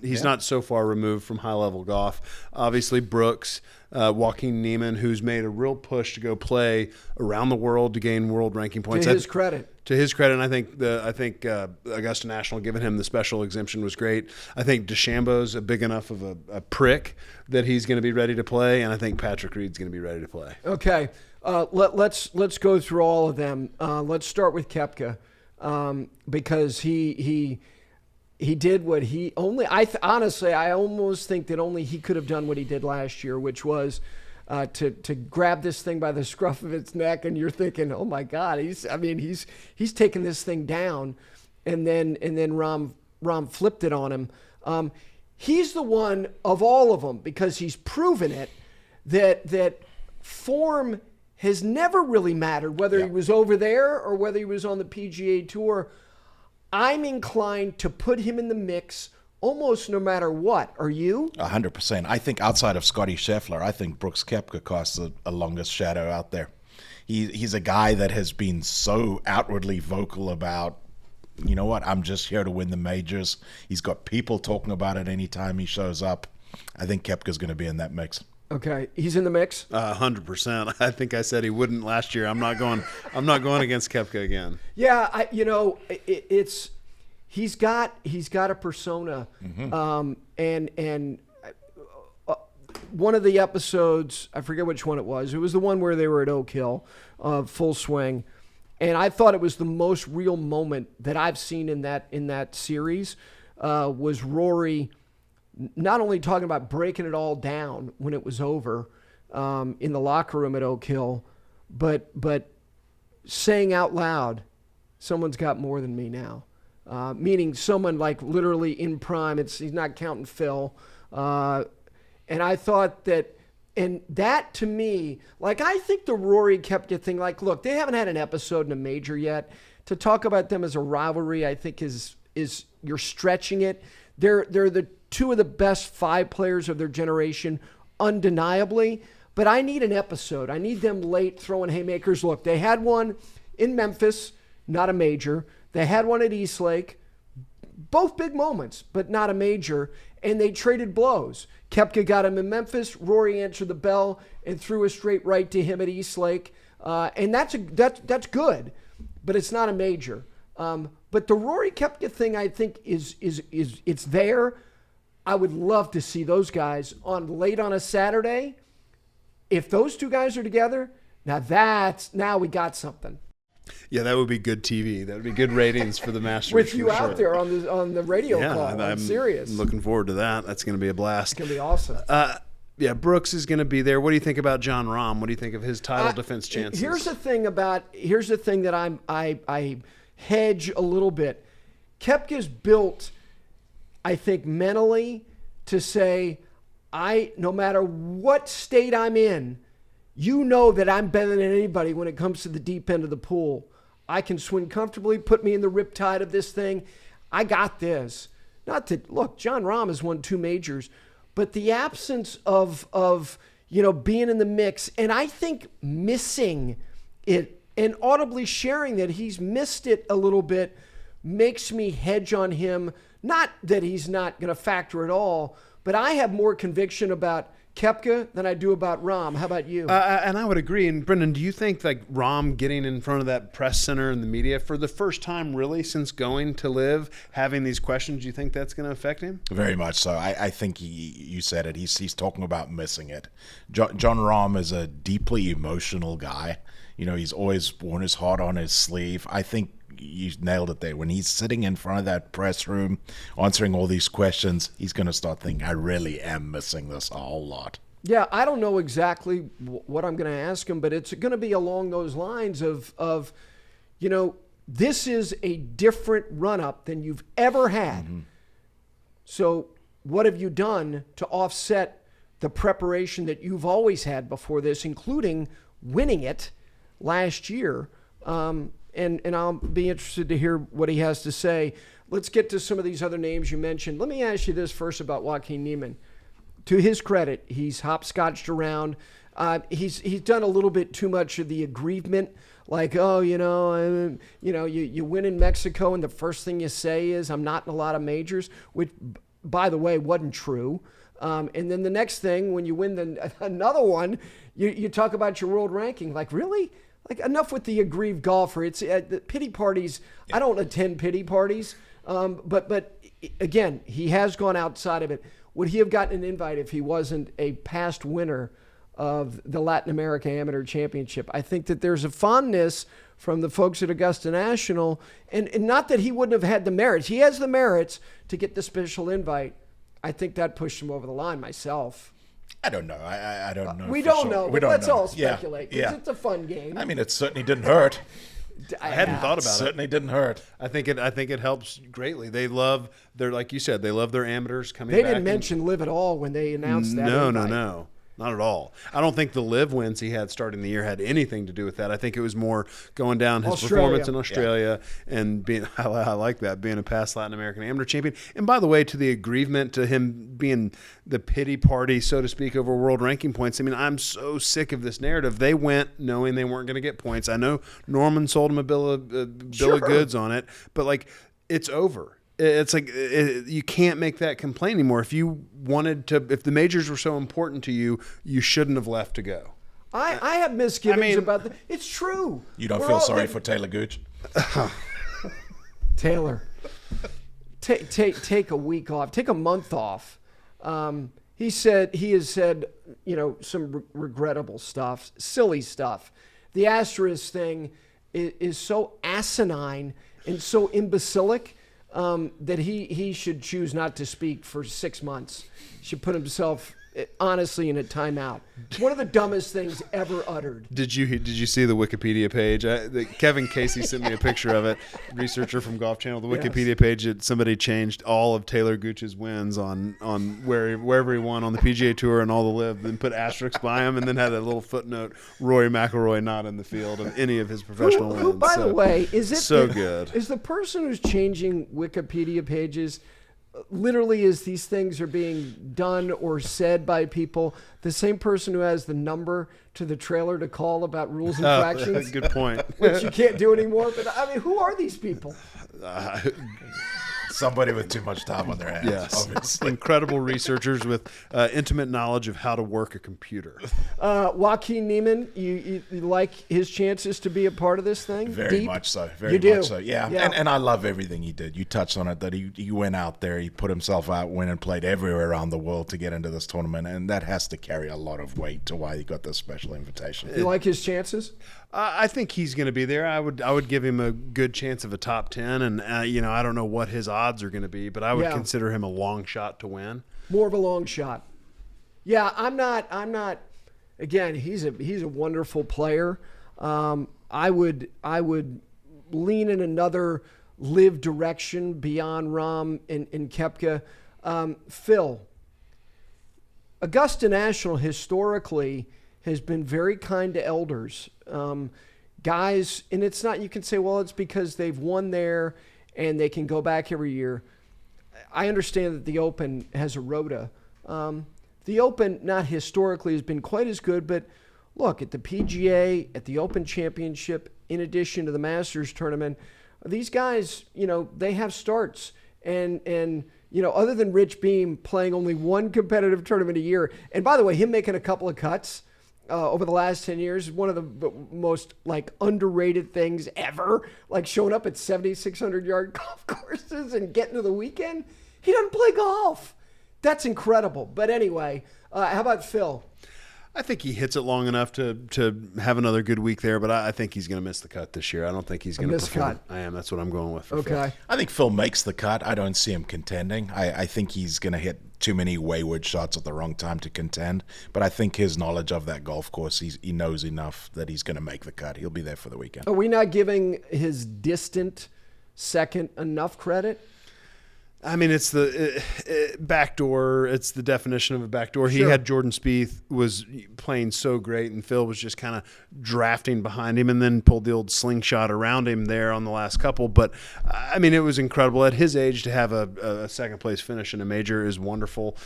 he's not so far removed from high-level golf. Obviously, Brooks, Joaquin Niemann, who's made a real push to go play around the world to gain world ranking points. To his credit. To his credit, and I think Augusta National giving him the special exemption was great. I think DeChambeau's a big enough of a prick that he's going to be ready to play, and I think Patrick Reed's going to be ready to play. Okay. Let's go through all of them. Let's start with Keopka, because he did what he only. Honestly, I almost think that only he could have done what he did last year, which was to grab this thing by the scruff of its neck, and you're thinking, oh my God, he's taking this thing down, and then Rahm flipped it on him. He's the one of all of them, because he's proven it that form has never really mattered, whether he was over there or whether he was on the PGA Tour. I'm inclined to put him in the mix almost no matter what. Are you? 100%. I think outside of Scottie Scheffler, I think Brooks Koepka casts a longest shadow out there. He's a guy that has been so outwardly vocal about, you know what, I'm just here to win the majors. He's got people talking about it anytime he shows up. I think Koepka's going to be in that mix. Okay, he's in the mix. 100%. I think I said he wouldn't last year. I'm not going against Koepka again. Yeah, he's got a persona, and one of the episodes, I forget which one it was. It was the one where they were at Oak Hill, Full Swing, and I thought it was the most real moment that I've seen in that series. Was Rory not only talking about breaking it all down when it was over in the locker room at Oak Hill, but saying out loud, someone's got more than me now. Meaning someone like literally in prime. He's not counting Phil. And I thought that, and that to me, like, I think the Rory Koepka thing, like, look, they haven't had an episode in a major yet. To talk about them as a rivalry, I think is you're stretching it. They're the two of the best 5 players of their generation, undeniably. But I need an episode. I need them late throwing haymakers. Look, they had one in Memphis, not a major. They had one at Eastlake, both big moments, but not a major. And they traded blows. Koepka got him in Memphis. Rory answered the bell and threw a straight right to him at Eastlake. And that's good, but it's not a major. But the Rory Koepka thing, I think, is it's there. I would love to see those guys late on a Saturday. If those two guys are together, now we got something. Yeah, that would be good TV. That would be good ratings for the Masters. With you out there on the radio call. I'm serious. I'm looking forward to that. That's going to be a blast. It's going to be awesome. Yeah, Brooks is going to be there. What do you think about Jon Rahm? What do you think of his title defense chances? Here's the thing that I hedge a little bit. Koepka's built, I think, mentally to say, no matter what state I'm in, you know that I'm better than anybody when it comes to the deep end of the pool. I can swing comfortably, put me in the riptide of this thing. I got this. Look, Jon Rahm has won 2 majors, but the absence of being in the mix, and I think missing it and audibly sharing that he's missed it a little bit makes me hedge on him. Not that he's not going to factor at all, but I have more conviction about Koepka than I do about Rahm. How about you? And I would agree. And Brendon, do you think like Rahm getting in front of that press center and the media for the first time really since going to Live, having these questions, do you think that's going to affect him? Very much so. I think you said it. He's talking about missing it. Jon Rahm is a deeply emotional guy. He's always worn his heart on his sleeve. I think you nailed it there. When he's sitting in front of that press room answering all these questions, he's going to start thinking, I really am missing this a whole lot. Yeah, I don't know exactly what I'm going to ask him, but it's going to be along those lines of this is a different run-up than you've ever had. Mm-hmm. So what have you done to offset the preparation that you've always had before this, including winning it last year? And I'll be interested to hear what he has to say. let's get to some of these other names you mentioned. Let me ask you this first about Joaquin Niemann. To his credit, he's hopscotched around. He's done a little bit too much of the aggrievement, like, you win in Mexico, and the first thing you say is, I'm not in a lot of majors, which, by the way, wasn't true. And then the next thing, when you win another one, you talk about your world ranking. Like, really? Like, enough with the aggrieved golfer. It's the pity parties. I don't attend pity parties. But again, he has gone outside of it. Would he have gotten an invite if he wasn't a past winner of the Latin America Amateur Championship? I think that there's a fondness from the folks at Augusta National, and not that he wouldn't have had the merits. He has the merits to get the special invite. I think that pushed him over the line myself. I don't know. I don't know. We don't know. We don't Let's know. all speculate. Yeah. It's a fun game. I mean, it certainly didn't hurt. I hadn't thought about it. Certainly didn't hurt. I think it helps greatly. They're like you said, they love their amateurs coming They back. didn't mention Liv at all when they announced that. No. Not at all. I don't think the live wins he had starting the year had anything to do with that. I think it was more going down his performance in Australia and being, I like that, being a past Latin American amateur champion. And by the way, to the aggrievement, to him being the pity party, so to speak, over world ranking points. I mean, I'm so sick of this narrative. They went knowing they weren't going to get points. I know Norman sold him a bill of goods on it, but like, it's over. It's like you can't make that complaint anymore. If you wanted to, if the majors were so important to you, you shouldn't have left to go. I have misgivings about that. It's true. You don't feel sorry for Taylor Gooch? Taylor, take a week off. Take a month off. He has said, some regrettable stuff, silly stuff. The asterisk thing is so asinine and so imbecilic. That he should choose not to speak for 6 months. Should put himself honestly in a timeout. It's one of the dumbest things ever uttered. Did you see the Wikipedia page? Kevin Casey sent me a picture of it. Researcher from Golf Channel. The Wikipedia page. Somebody changed all of Taylor Gooch's wins on wherever he won on the PGA Tour and all the live, then put asterisks by him, and then had a little footnote: Rory McIlroy not in the field of any of his professional wins. Who, by the way, is it so good? Is the person who's changing Wikipedia pages? Literally, as these things are being done or said by people, the same person who has the number to the trailer to call about rules and infractions. Good point. Which you can't do anymore. But I mean, who are these people? Somebody with too much time on their hands. Yes, obviously. Incredible researchers with intimate knowledge of how to work a computer. Joaquin Niemann, you like his chances to be a part of this thing? Very much so. Very much so. Yeah. And I love everything he did. You touched on it, that he went out there, he put himself out, went and played everywhere around the world to get into this tournament, and that has to carry a lot of weight to why he got this special invitation. You like his chances? I think he's going to be there. I would give him a good chance of a top 10, and I don't know what his odds are going to be, but I would consider him a long shot to win. More of a long shot. Yeah, I'm not. Again, he's a wonderful player. I would lean in another live direction beyond Rahm and Keopka. Phil, Augusta National historically has been very kind to elders. Guys, and it's not, you can say, well, it's because they've won there and they can go back every year. I understand that the Open has a rota. The Open, not historically, has been quite as good, but look, at the PGA, at the Open Championship, in addition to the Masters tournament, these guys, they have starts. And other than Rich Beam playing only one competitive tournament a year, and by the way, him making a couple of cuts over the last 10 years is one of the most underrated things ever. Like showing up at 7,600-yard golf courses and getting to the weekend. He doesn't play golf. That's incredible. But anyway, how about Phil? I think he hits it long enough to have another good week there, but I think he's going to miss the cut this year. I don't think he's going to perform. Cut. I am. That's what I'm going with. Okay. Phil. I think Phil makes the cut. I don't see him contending. I think he's going to hit too many wayward shots at the wrong time to contend. But I think his knowledge of that golf course, he knows enough that he's going to make the cut. He'll be there for the weekend. Are we not giving his distant second enough credit? I mean, it's the backdoor. It's the definition of a backdoor. He Sure. had Jordan Spieth was playing so great, and Phil was just kind of drafting behind him and then pulled the old slingshot around him there on the last couple. But, I mean, it was incredible. At his age, to have a second-place finish in a major is wonderful.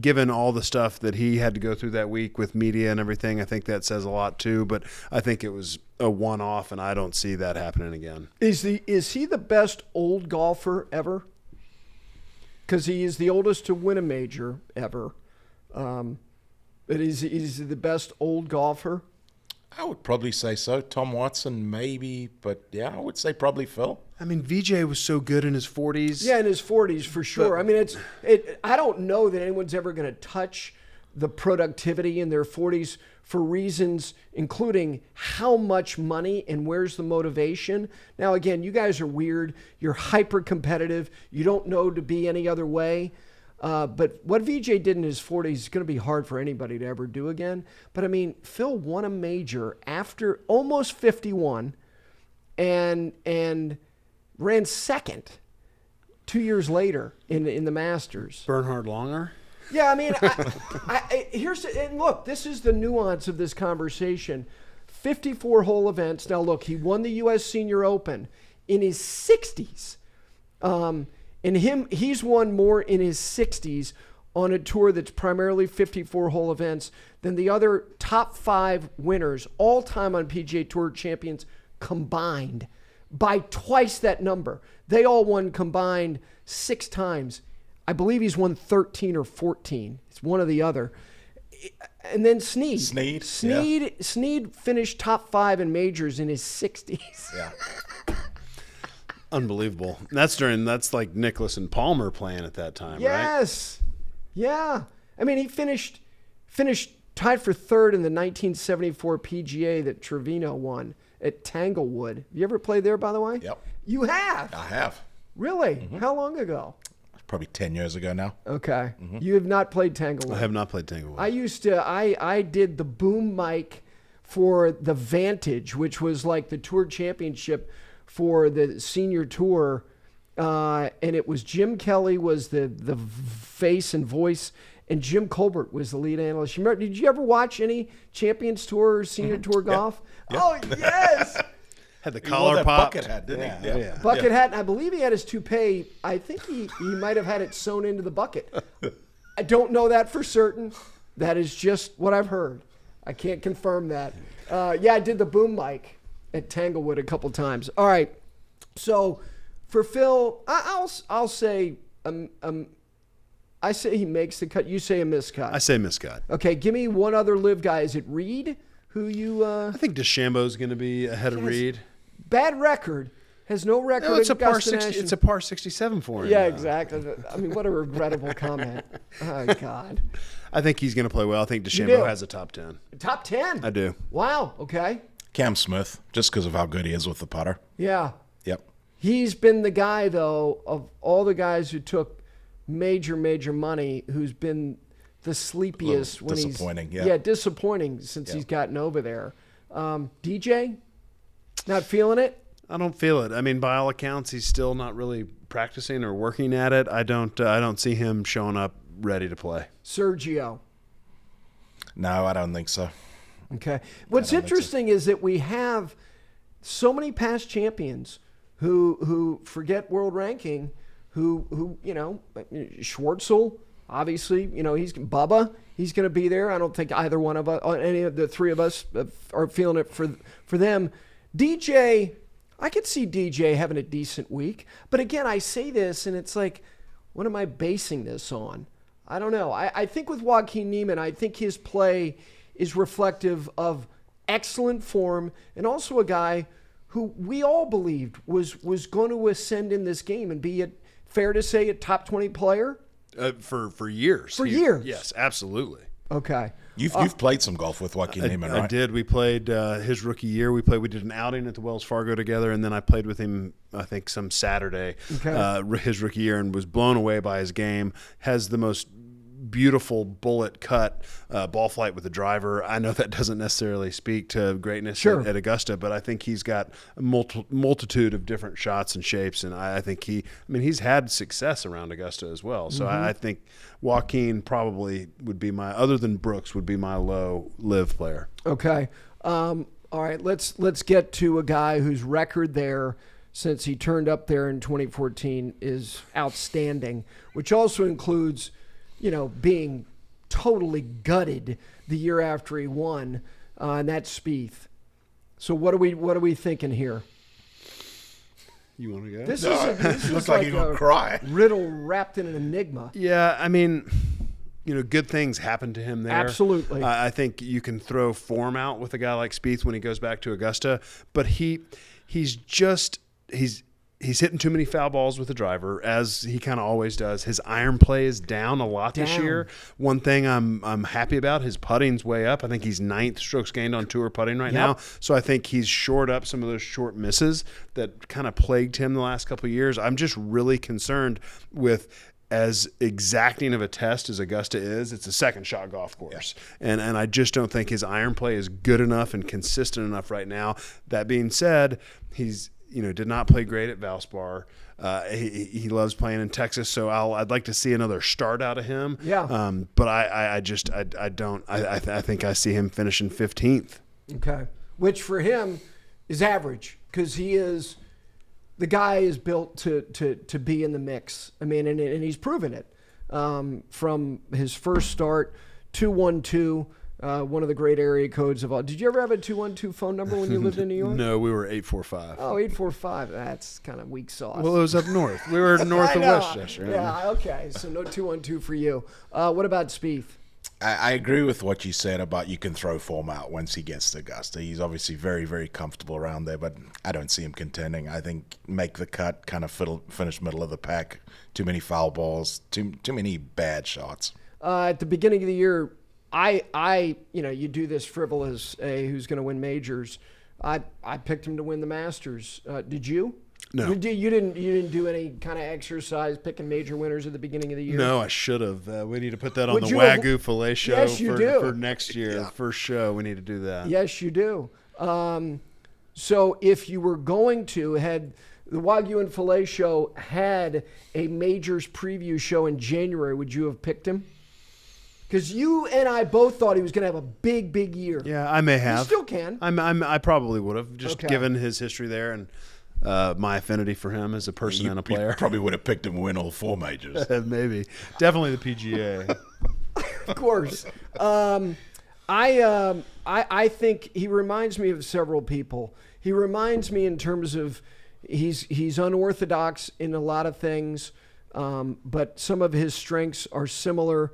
Given all the stuff that he had to go through that week with media and everything, I think that says a lot too. But I think it was a one-off, and I don't see that happening again. Is he the best old golfer ever? Because he is the oldest to win a major ever. But is he the best old golfer? I would probably say so. Tom Watson, maybe, but yeah, I would say probably Phil. I mean, VJ was so good in his 40s. Yeah, in his 40s for sure. I mean, I don't know that anyone's ever going to touch the productivity in their 40s for reasons including how much money and where's the motivation. Now, again, you guys are weird. You're hyper competitive. You don't know to be any other way. But what VJ did in his 40s is going to be hard for anybody to ever do again. But, I mean, Phil won a major after almost 51 and ran second 2 years later in the Masters. Bernhard Langer. Yeah, I mean, and look, this is the nuance of this conversation. 54-hole events. Now, look, he won the U.S. Senior Open in his 60s. He's won more in his 60s on a tour that's primarily 54-hole events than the other top 5 winners all time on PGA Tour champions combined by twice that number. They all won combined 6 times. I believe he's won 13 or 14. It's one or the other. And then Snead. Snead finished top 5 in majors in his 60s. Yeah. Unbelievable. That's like Nicklaus and Palmer playing at that time, right? Yes. Yeah. I mean, he finished tied for 3rd in the 1974 PGA that Trevino won at Tanglewood. Have you ever played there, by the way? Yep. You have? I have. Really? Mm-hmm. How long ago? Probably 10 years ago now. Okay. Mm-hmm. You have not played Tanglewood. I have not played Tanglewood. I used to, I did the boom mic for the Vantage, which was like the tour championship for the senior tour. And it was Jim Kelly was the face and voice, and Jim Colbert was the lead analyst. Did you ever watch any Champions Tour or Senior Tour golf? Yeah. Oh, yes. Had the He wore collar that popped. bucket hat, didn't he? Yeah. Bucket hat, and I believe he had his toupee. I think he might have had it sewn into the bucket. I don't know that for certain. That is just what I've heard. I can't confirm that. Yeah, I did the boom mic at Tanglewood a couple times. All right. So for Phil, I'll say I say he makes the cut. You say a miscut. I say miscut. Okay, give me one other live guy. Is it Reed? Who you? I think DeChambeau's going to be ahead of Reed. Bad record. Has no record. No, it's at a par Augusta 60. National. It's a par 67 for him. Yeah, exactly. I mean, what a regrettable comment. Oh, God. I think he's going to play well. I think do? DeChambeau has a top 10. Top 10? I do. Wow. Okay. Cam Smith, just because of how good he is with the putter. Yeah. Yep. He's been the guy, though, of all the guys who took major money, who's been the sleepiest when disappointing, he's yeah. disappointing since he's gotten over there. DJ, not feeling it. I don't feel it. I mean, by all accounts, he's still not really practicing or working at it. I don't see him showing up ready to play. Sergio. No, I don't think so. Okay. What's interesting is that we have so many past champions who forget world ranking, who Schwartzel, obviously, he's Bubba. He's going to be there. I don't think either one of us, any of the three of us, are feeling it for them. DJ, I could see DJ having a decent week. But again, I say this, and it's like, what am I basing this on? I don't know. I think with Joaquin Niemann, I think his play is reflective of excellent form and also a guy who we all believed was going to ascend in this game and be, fair to say, a top 20 player. For years. For years. Yes, absolutely. Okay. You've played some golf with Joaquin Niemann, right? I did. We played his rookie year. We did an outing at the Wells Fargo together, and then I played with him, I think, some Saturday, his rookie year, and was blown away by his game. Has the most beautiful bullet cut ball flight with the driver. I know that doesn't necessarily speak to greatness Sure. at Augusta, but I think he's got a multitude of different shots and shapes, and I think he's had success around Augusta as well. So I think Joaquin probably would be other than Brooks, would be my low live player. Okay. All right. Let's get to a guy whose record there since he turned up there in 2014 is outstanding, which also includes, being totally gutted the year after he won, and that's Spieth. So what are we thinking here? You want to go? This is looks like you're gonna cry. riddle wrapped in an enigma. Yeah, I mean, good things happen to him there. Absolutely. I think you can throw form out with a guy like Spieth when he goes back to Augusta, but he's hitting too many foul balls with the driver, as he kind of always does. His iron play is down a lot this year. One thing I'm happy about, his putting's way up. I think he's 9th strokes gained on tour putting right now. So I think he's shored up some of those short misses that kind of plagued him the last couple of years. I'm just really concerned with, as exacting of a test as Augusta is, it's a second shot golf course. Yeah. And I just don't think his iron play is good enough and consistent enough right now. That being said, he's did not play great at Valspar. He loves playing in Texas, so I'd like to see another start out of him. Yeah. But I think I see him finishing 15th. Okay. Which for him is average, because the guy is built to be in the mix. I mean, and he's proven it from his first start, 212. One of the great area codes of all. Did you ever have a 212 phone number when you lived in New York? No, we were 845. Oh, 845. That's kind of weak sauce. Well, it was up north. We were north of Westchester. Yeah, okay. So no 212 for you. What about Spieth? I agree with what you said about you can throw form out once he gets to Augusta. He's obviously very, very comfortable around there, but I don't see him contending. I think make the cut, kind of finish middle of the pack. Too many foul balls, too many bad shots. At the beginning of the year, you do this frivolous who's going to win majors. I picked him to win the Masters. Did you? No. You didn't do any kind of exercise picking major winners at the beginning of the year? No, I should have. We need to put that on Would the you Wagyu Filet show Yes, you do. for next year. Yeah. First show, we need to do that. Yes, you do. So if you were going to, had the Wagyu and Filet show had a majors preview show in January, would you have picked him? Because you and I both thought he was going to have a big, big year. Yeah, I may have. You still can. I probably would have, just Okay. given his history there and my affinity for him as a person and a player. You probably would have picked him to win all 4 majors. Maybe. Definitely the PGA. Of course. I think he reminds me of several people. He reminds me in terms of he's unorthodox in a lot of things, but some of his strengths are similar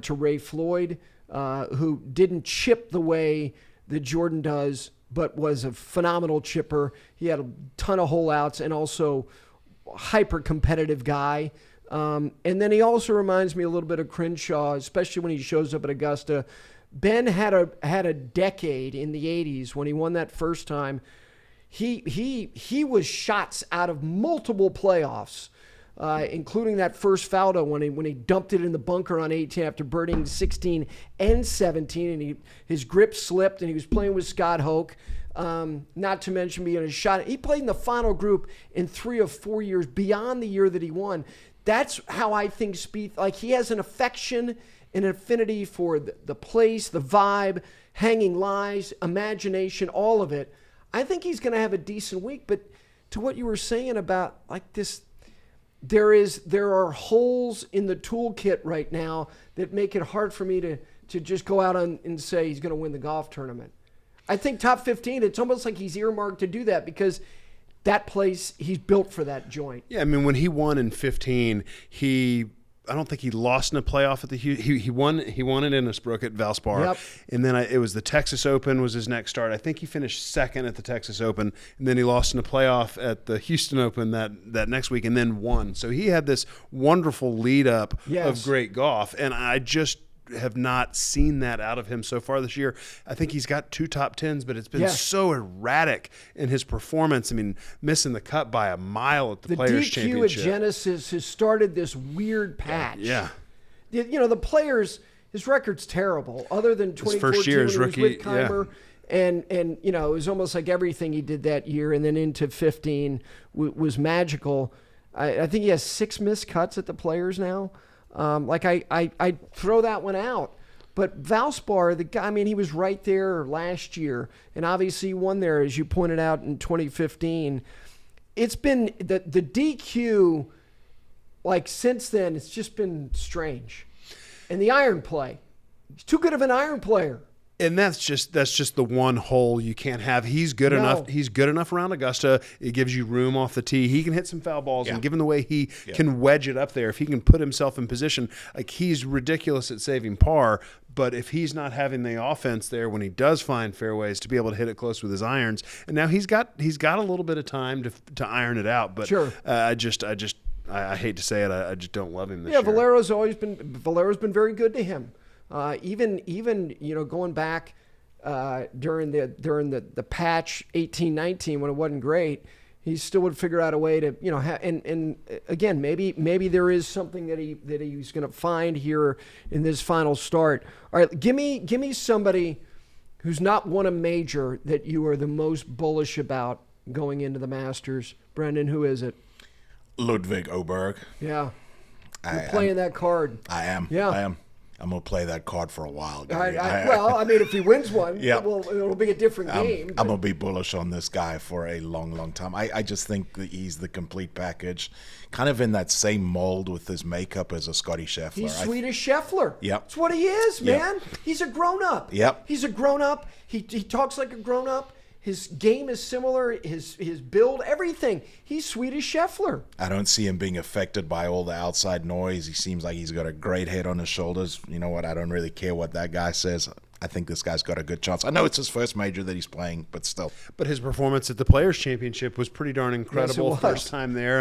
to Ray Floyd, who didn't chip the way that Jordan does, but was a phenomenal chipper. He had a ton of hole outs and also a hyper-competitive guy. And then he also reminds me a little bit of Crenshaw, especially when he shows up at Augusta. Ben had a decade in the 80s when he won that first time. He was shots out of multiple playoffs, including that first Faldo when he dumped it in the bunker on 18 after birdieing 16 and 17, and his grip slipped, and he was playing with Scott Hoke. Not to mention being a shot. He played in the final group in 3 of 4 years beyond the year that he won. That's how I think Spieth, like he has an affection and an affinity for the place, the vibe, hanging lies, imagination, all of it. I think he's going to have a decent week. But to what you were saying about like this, there are holes in the toolkit right now that make it hard for me to just go out and say he's going to win the golf tournament. I think top 15, it's almost like he's earmarked to do that because that place, he's built for that joint. Yeah, I mean, when he won in 15, I don't think he lost in a playoff at the he won it in Innisbrook at Valspar. Yep. And then it was the Texas Open was his next start. I think he finished second at the Texas Open, and then he lost in a playoff at the Houston Open that next week and then won. So he had this wonderful lead up of great golf, and I just have not seen that out of him so far this year. I think he's got 2 top 10s, but it's been so erratic in his performance. I mean, missing the cut by a mile at the Players' DQ Championship. at Genesis has started this weird patch. Yeah. the players, his record's terrible. Other than 2014 first year as when he rookie, was with Keimer, and it was almost like everything he did that year, and then into 15 was magical. I think he has 6 missed cuts at the Players now. I throw that one out. But Valspar, the guy, he was right there last year, and obviously he won there, as you pointed out, in 2015. It's been the DQ, since then, it's just been strange. And the iron play. He's too good of an iron player. And that's just the one hole you can't have. He's good enough. He's good enough around Augusta. It gives you room off the tee. He can hit some foul balls, and given the way he can wedge it up there, if he can put himself in position, he's ridiculous at saving par. But if he's not having the offense there when he does find fairways to be able to hit it close with his irons, and now he's got a little bit of time to iron it out. But sure. I hate to say it. I just don't love him this year. Valero's been very good to him. Even going back during the patch 18-19 when it wasn't great, he still would figure out a way to and again maybe there is something that he's going to find here in this final start. All right, give me somebody who's not won a major that you are the most bullish about going into the Masters. Brendon, who is it? Ludwig Oberg. Yeah, you're playing that card. I am. Yeah, I am. I'm going to play that card for a while. If he wins one, it'll be a different game. I'm going to be bullish on this guy for a long, long time. I just think that he's the complete package, kind of in that same mold with his makeup as a Scottie Scheffler. He's Swedish Scheffler. Yep. That's what he is, man. Yep. He's a grown-up. Yep. He's a grown-up. He talks like a grown-up. His game is similar, his build, everything. He's Swedish Scheffler. I don't see him being affected by all the outside noise. He seems like he's got a great head on his shoulders. You know what? I don't really care what that guy says. I think this guy's got a good chance. I know it's his first major that he's playing, but still. But his performance at the Players Championship was pretty darn incredible. Yes, first time there.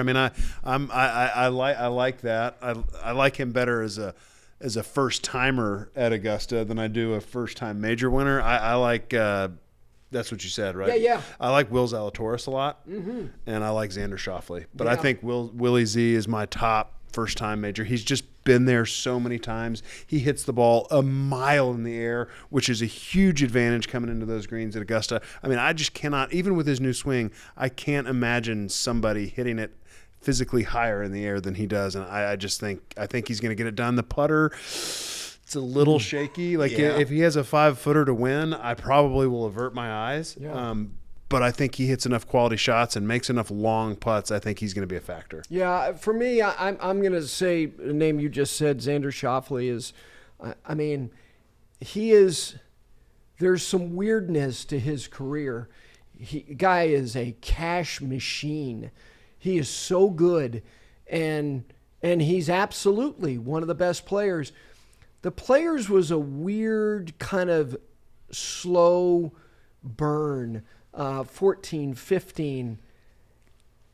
I like that. I like him better as a first timer at Augusta than I do a first time major winner. I like. That's what you said, right? Yeah. I like Will Zalatoris a lot, and I like Xander Schauffele. But I think Willie Z is my top first-time major. He's just been there so many times. He hits the ball a mile in the air, which is a huge advantage coming into those greens at Augusta. I just cannot, even with his new swing, I can't imagine somebody hitting it physically higher in the air than he does. And I think he's going to get it done. The putter, it's a little shaky. If he has a 5-footer to win, I probably will avert my eyes. Yeah. But I think he hits enough quality shots and makes enough long putts. I think he's going to be a factor. Yeah, for me, I'm going to say the name you just said, Xander Schauffele is. He is. There's some weirdness to his career. Guy is a cash machine. He is so good, and he's absolutely one of the best players. The Players was a weird kind of slow burn, 14, 15.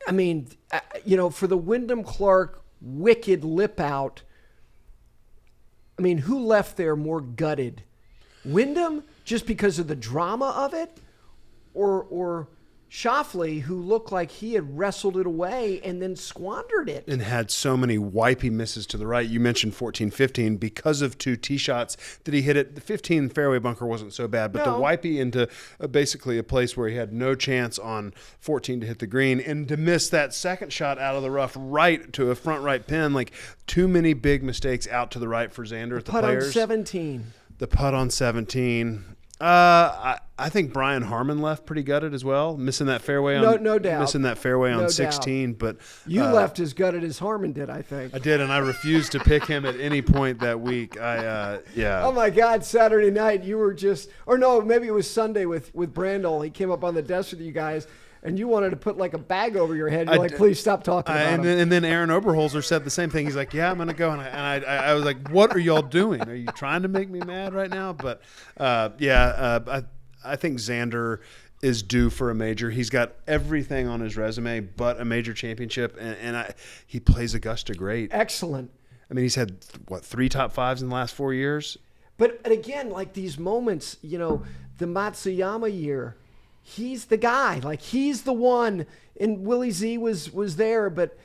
For the Windham Clark wicked lip out, who left there more gutted? Windham, just because of the drama of it? Or Schauffele, who looked like he had wrestled it away and then squandered it. And had so many wipey misses to the right. You mentioned 14-15 because of 2 tee shots that he hit it. The 15 fairway bunker wasn't so bad, but the wipey into basically a place where he had no chance on 14 to hit the green, and to miss that second shot out of the rough right to a front right pin, too many big mistakes out to the right for Xander at the Players. On 17. The putt on 17. I think Brian Harmon left pretty gutted as well, missing that fairway on no doubt. Missing that fairway on No 16. doubt. But you left as gutted as Harmon did, I think. I did, and I refused to pick him at any point that week. Oh my God! Saturday night, you were maybe it was Sunday with Brendon. He came up on the desk with you guys. And you wanted to put a bag over your head. You're please stop talking about him. And then Aaron Oberholzer said the same thing. He's like, yeah, I'm going to go. And I was like, what are y'all doing? Are you trying to make me mad right now? But, I think Xander is due for a major. He's got everything on his resume but a major championship. And he plays Augusta great. Excellent. He's had, 3 top 5s in the last 4 years? But again, these moments, the Matsuyama year, he's the guy. He's the one. And Willie Z was there. But,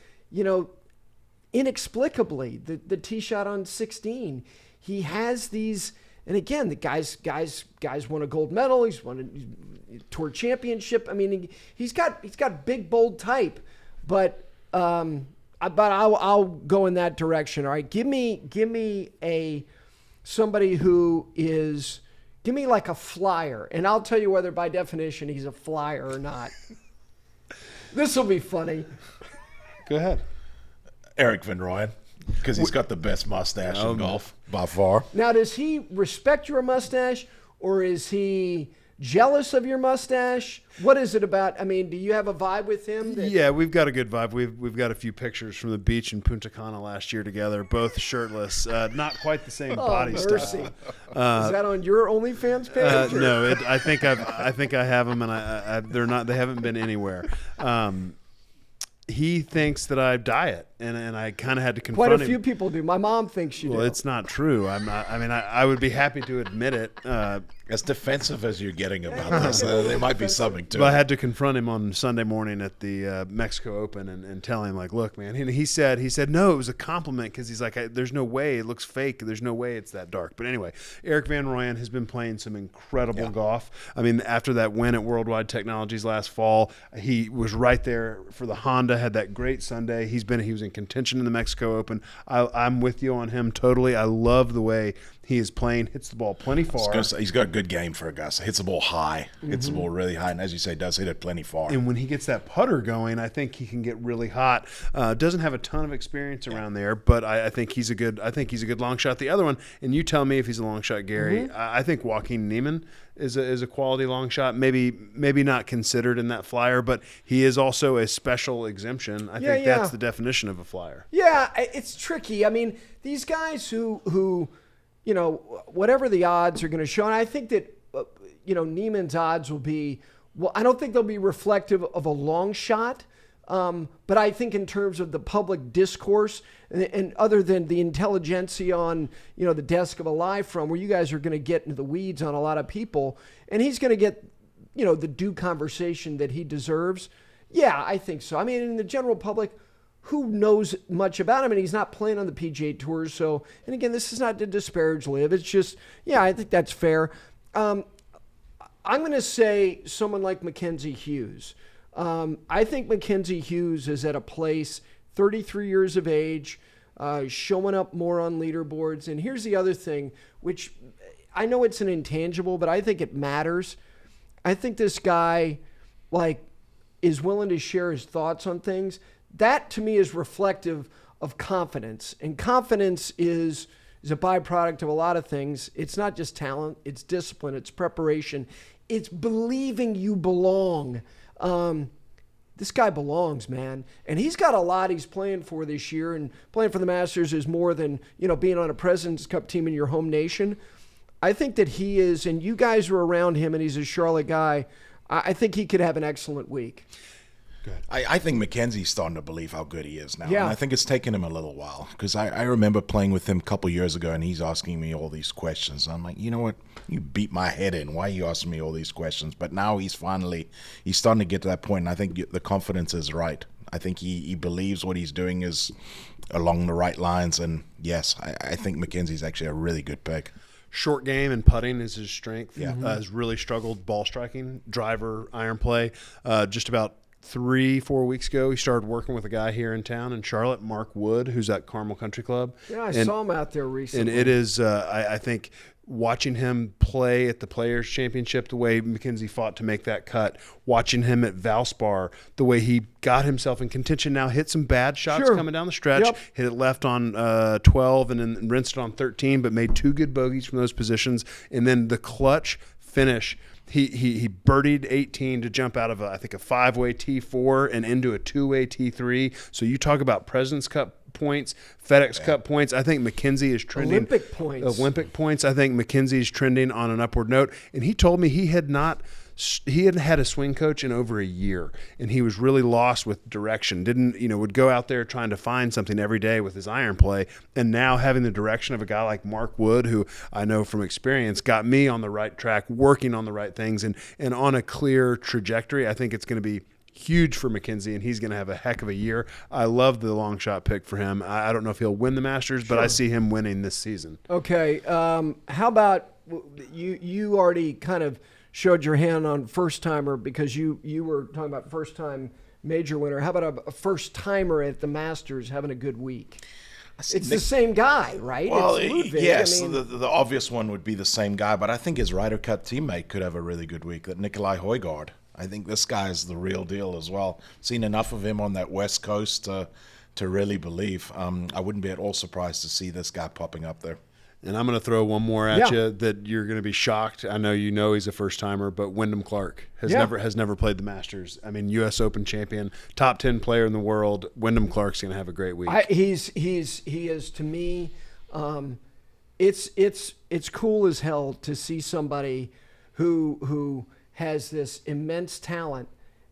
inexplicably, the tee shot on 16, he has these. And again, the guys won a gold medal. He's won a tour championship. I mean, he's got big, bold type, but I'll go in that direction. All right, give me somebody who is. Give me like a flyer, and I'll tell you whether by definition he's a flyer or not. This will be funny. Go ahead. Erik van Rooyen, because he's got the best mustache in golf by far. Now, does he respect your mustache, or is he jealous of your mustache? What is it about? I mean, do you have a vibe with him? Yeah, we've got a good vibe. We've got a few pictures from the beach in Punta Cana last year together, both shirtless. Not quite the same body mercy. style. Is that on your OnlyFans page? No, I think I have them, and they're not. They haven't been anywhere. He thinks that I diet, and I kind of had to confront him. Quite a few people do. My mom thinks you do. Well, it's not true. I would be happy to admit it. As defensive as you're getting about this, there might be something to it. But I had to confront him on Sunday morning at the Mexico Open and tell him, like, look, man. He said, no, it was a compliment because he's like, there's no way. It looks fake. There's no way it's that dark. But anyway, Erik van Rooyen has been playing some incredible golf. I mean, after that win at Worldwide Technologies last fall, he was right there for the Honda, had that great Sunday. He was in contention in the Mexico Open. I'm with you on him totally. I love the way he is playing, hits the ball plenty far. He's got a good game for Augusta. Hits the ball high, hits the ball really high, and as you say, does hit it plenty far. And when he gets that putter going, I think he can get really hot. Doesn't have a ton of experience around there, but I think he's a good long shot. The other one, and you tell me if he's a long shot, Gary. I think Joaquin Niemann is a quality long shot. Maybe not considered in that flyer, but he is also a special exemption. I think that's the definition of a flyer. Yeah, it's tricky. I mean, these guys who whatever the odds are going to show, and I think that Niemann's odds will be. Well, I don't think they'll be reflective of a long shot, but I think in terms of the public discourse and other than the intelligentsia on the desk of a live from, where you guys are going to get into the weeds on a lot of people, and he's going to get the due conversation that he deserves. Yeah, I think so. I mean, in the general public, who knows much about him, and he's not playing on the PGA Tour. So, and again, this is not to disparage Liv. It's just, I think that's fair. I'm going to say someone like Mackenzie Hughes. I think Mackenzie Hughes is at a place, 33 years of age, showing up more on leaderboards. And here's the other thing, which I know it's an intangible, but I think it matters. I think this guy, is willing to share his thoughts on things. That to me is reflective of confidence, and confidence is a byproduct of a lot of things. It's not just talent, it's discipline, it's preparation, it's believing you belong. This guy belongs, man, and he's got a lot he's playing for this year, and playing for the Masters is more than being on a President's Cup team in your home nation. I think that he is, and you guys are around him, and he's a Charlotte guy. I think he could have an excellent week. I think Mackenzie's starting to believe how good he is now. Yeah. And I think it's taken him a little while, because I remember playing with him a couple years ago, and he's asking me all these questions. I'm like, you know what? You beat my head in. Why are you asking me all these questions? But now he's starting to get to that point, and I think the confidence is right. I think he believes what he's doing is along the right lines. And yes, I think Mackenzie's actually a really good pick. Short game and putting is his strength. Yeah. Has really struggled ball striking, driver, iron play. Just about 3-4 weeks ago, he started working with a guy here in town in Charlotte, Mark Wood, who's at Carmel Country Club. Yeah, I saw him out there recently. And it is, I think, watching him play at the Players' Championship, the way Mackenzie fought to make that cut, watching him at Valspar, the way he got himself in contention, now hit some bad shots coming down the stretch, hit it left on 12 and then rinsed it on 13, but made 2 good bogeys from those positions. And then the clutch finish, he birdied 18 to jump out of, I think, a 5-way T4 and into a 2-way T3. So you talk about President's Cup points, FedEx Cup points. I think Mackenzie is trending. Olympic points. I think Mackenzie is trending on an upward note. And he told me he hadn't had a swing coach in over a year, and he was really lost with direction. Would go out there trying to find something every day with his iron play, and now having the direction of a guy like Mark Wood, who I know from experience got me on the right track, working on the right things, and on a clear trajectory. I think it's going to be huge for Mackenzie, and he's going to have a heck of a year. I love the long shot pick for him. I don't know if he'll win the Masters, but I see him winning this season. Okay. How about you already kind of showed your hand on first-timer because you were talking about first-time major winner. How about a first-timer at the Masters having a good week? It's the same guy, right? Well, it's Ludwig. yes, I mean, the obvious one would be the same guy, but I think his Ryder Cup teammate could have a really good week, that Nikolai Højgaard. I think this guy is the real deal as well. Seen enough of him on that West Coast to really believe. I wouldn't be at all surprised to see this guy popping up there. And I'm going to throw one more at you that you're going to be shocked. I know he's a first timer, but Windham Clark has never played the Masters. I mean, U.S. Open champion, top 10 player in the world. Windham Clark's going to have a great week. He is to me. It's cool as hell to see somebody who has this immense talent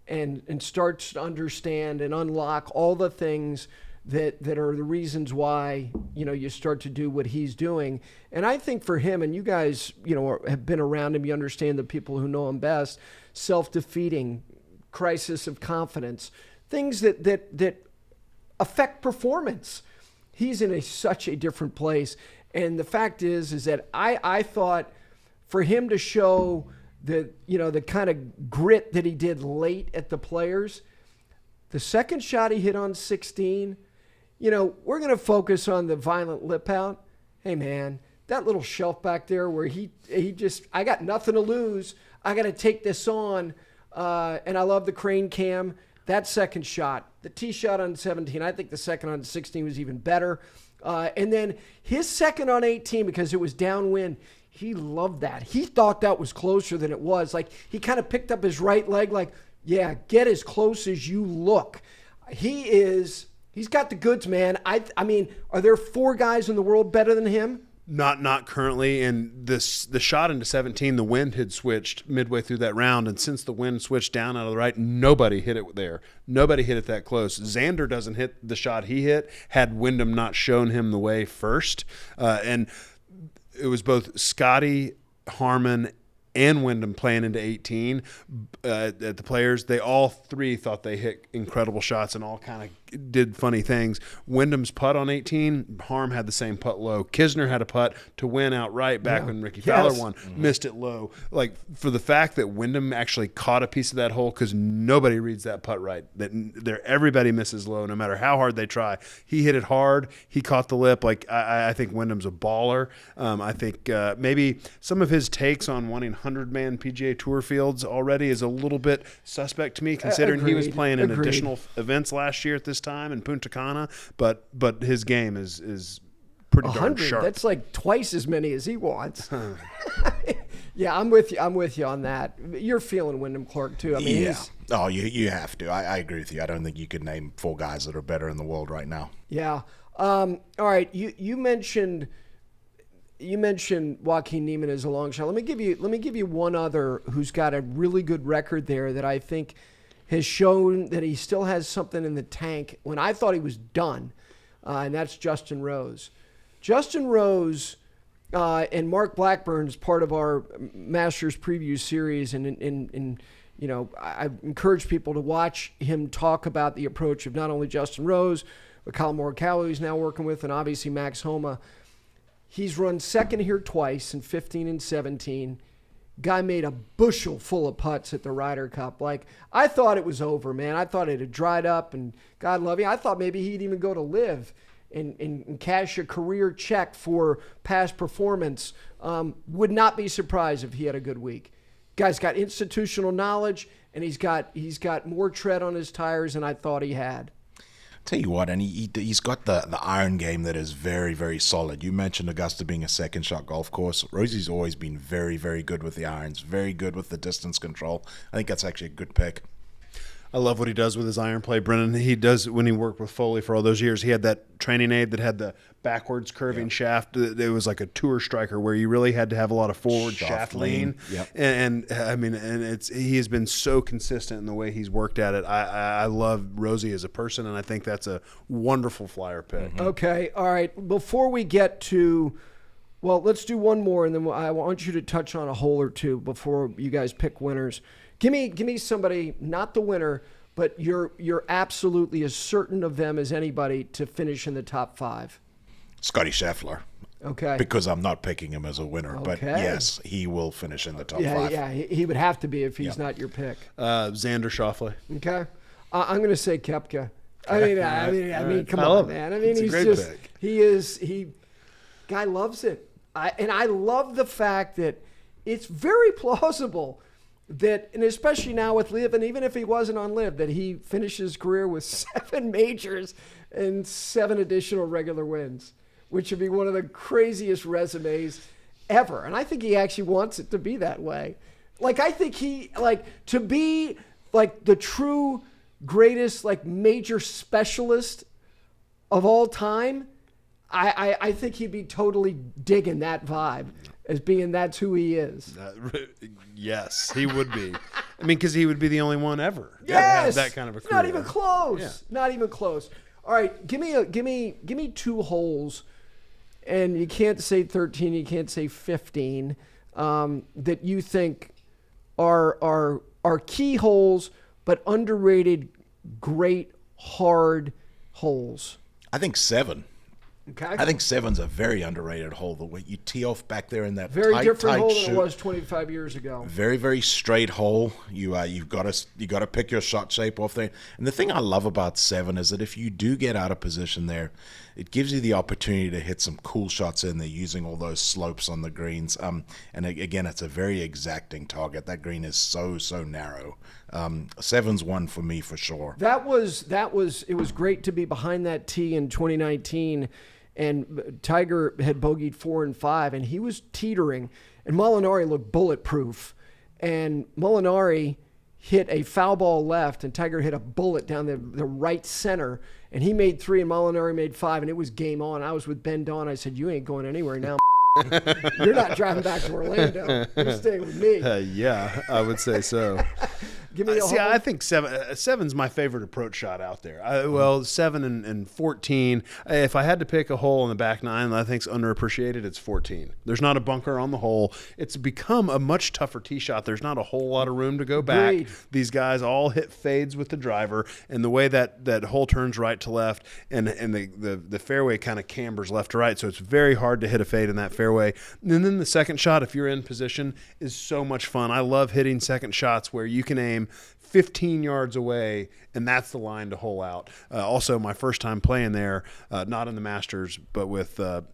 and starts to understand and unlock all the things that are the reasons why, you start to do what he's doing. And I think for him, and you guys, have been around him, you understand the people who know him best, self-defeating, crisis of confidence, things that affect performance. He's in such a different place. And the fact is that I thought for him to show the kind of grit that he did late at the Players, the second shot he hit on 16, we're going to focus on the violent lip out. Hey, man, that little shelf back there where he just, I got nothing to lose. I got to take this on. And I love the crane cam. That second shot, the tee shot on 17, I think the second on 16 was even better. And then his second on 18, because it was downwind, he loved that. He thought that was closer than it was. Like, he kind of picked up his right leg like, yeah, get as close as you look. He's got the goods, man. I mean, are there 4 guys in the world better than him? Not currently. And the shot into 17, the wind had switched midway through that round. And since the wind switched down out of the right, nobody hit it there. Nobody hit it that close. Xander doesn't hit the shot he hit had Windham not shown him the way first. And it was both Scottie, Harmon, and Windham playing into 18 at the Players. They all 3 thought they hit incredible shots and all kind of did funny things. Wyndham's putt on 18, Harm had the same putt low. Kisner had a putt to win outright back when Ricky Fowler won. Missed it low. Like, for the fact that Windham actually caught a piece of that hole, because nobody reads that putt right. Everybody misses low no matter how hard they try. He hit it hard. He caught the lip. Like, I think Wyndham's a baller. I think maybe some of his takes on wanting 100-man PGA Tour fields already is a little bit suspect to me, considering he was playing in additional events last year at this time in Punta Cana, but his game is pretty darn sharp. That's like twice as many as he wants. Yeah, I'm with you on that. You're feeling Windham Clark too. I mean, you have to. I agree with you. I don't think you could name 4 guys that are better in the world right now. Yeah. All right. You mentioned Joaquin Niemann as a long shot. Let me give you one other who's got a really good record there that I think has shown that he still has something in the tank when I thought he was done, and that's Justin Rose. Justin Rose and Mark Blackburn's part of our Masters preview series, and I encourage people to watch him talk about the approach of not only Justin Rose, but Colin Morikawa, who's now working with, and obviously Max Homa. He's run second here twice in 15 and 17. Guy made a bushel full of putts at the Ryder Cup. Like, I thought it was over, man. I thought it had dried up, and God love you, I thought maybe he'd even go to live and cash a career check for past performance. Would not be surprised if he had a good week. Guy's got institutional knowledge, and he's got more tread on his tires than I thought he had. Tell you what, and he's got the iron game that is very, very solid. You mentioned Augusta being a second shot golf course. Rosie's always been very, very good with the irons, very good with the distance control. I think that's actually a good pick. I love what he does with his iron play, Brendon. He does, when he worked with Foley for all those years, he had that training aid that had the backwards curving shaft. It was like a tour striker where you really had to have a lot of forward shaft lean. Yep. And he has been so consistent in the way he's worked at it. I love Rosie as a person, and I think that's a wonderful flyer pick. Mm-hmm. Okay, all right. Before we get to, well, let's do one more, and then I want you to touch on a hole or two before you guys pick winners. Give me somebody, not the winner, but you're absolutely as certain of them as anybody to finish in the top 5. Scottie Scheffler. Okay. Because I'm not picking him as a winner, but Okay. yes, he will finish in the top Yeah, 5. yeah, he would have to be if he's not your pick. Xander Schauffele. Okay, I'm going to say Keopka. I mean, come I on, love it. man. I mean, It's a he's great just pick. guy loves it. I love the fact that it's very plausible that, and especially now with Liv, and even if he wasn't on Liv, that he finishes his career with 7 majors and 7 additional regular wins, which would be one of the craziest resumes ever. And I think he actually wants it to be that way. Like, I think to be like the true greatest, like, major specialist of all time, I think he'd be totally digging that vibe as being that's who he is. Yes, he would be. I mean, because he would be the only one ever. Yes, that kind of a career. Not even close. Yeah. Not even close. All right, give me 2 holes, and you can't say 13, you can't say 15, that you think are key holes, but underrated, great, hard holes. I think 7. Okay. I think 7's a very underrated hole. The way you tee off back there in that Very tight, different tight hole shoot. than it was 25 years ago. Very, very straight hole. You've got to pick your shot shape off there. And the thing I love about 7 is that if you do get out of position there, it gives you the opportunity to hit some cool shots in there using all those slopes on the greens. And again, it's a very exacting target. That green is so narrow. 7's one for me for sure. It was great to be behind that tee in 2019. And Tiger had bogeyed 4 and 5, and he was teetering. And Molinari looked bulletproof. And Molinari hit a foul ball left, and Tiger hit a bullet down the right center. And he made 3, and Molinari made 5, and it was game on. I was with Ben Dawn. I said, "You ain't going anywhere now. You're not driving back to Orlando. You're staying with me." Yeah, I would say so. Give me a hole. I think 7's my favorite approach shot out there. 7 and 14. If I had to pick a hole in the back 9 that I think's underappreciated, it's 14. There's not a bunker on the hole. It's become a much tougher tee shot. There's not a whole lot of room to go back. Agreed. These guys all hit fades with the driver, and the way that hole turns right to left, and the fairway kind of cambers left to right, so it's very hard to hit a fade in that fairway. And then the second shot, if you're in position, is so much fun. I love hitting second shots where you can aim 15 yards away, and that's the line to hole out. Also, my first time playing there, not in the Masters, but with a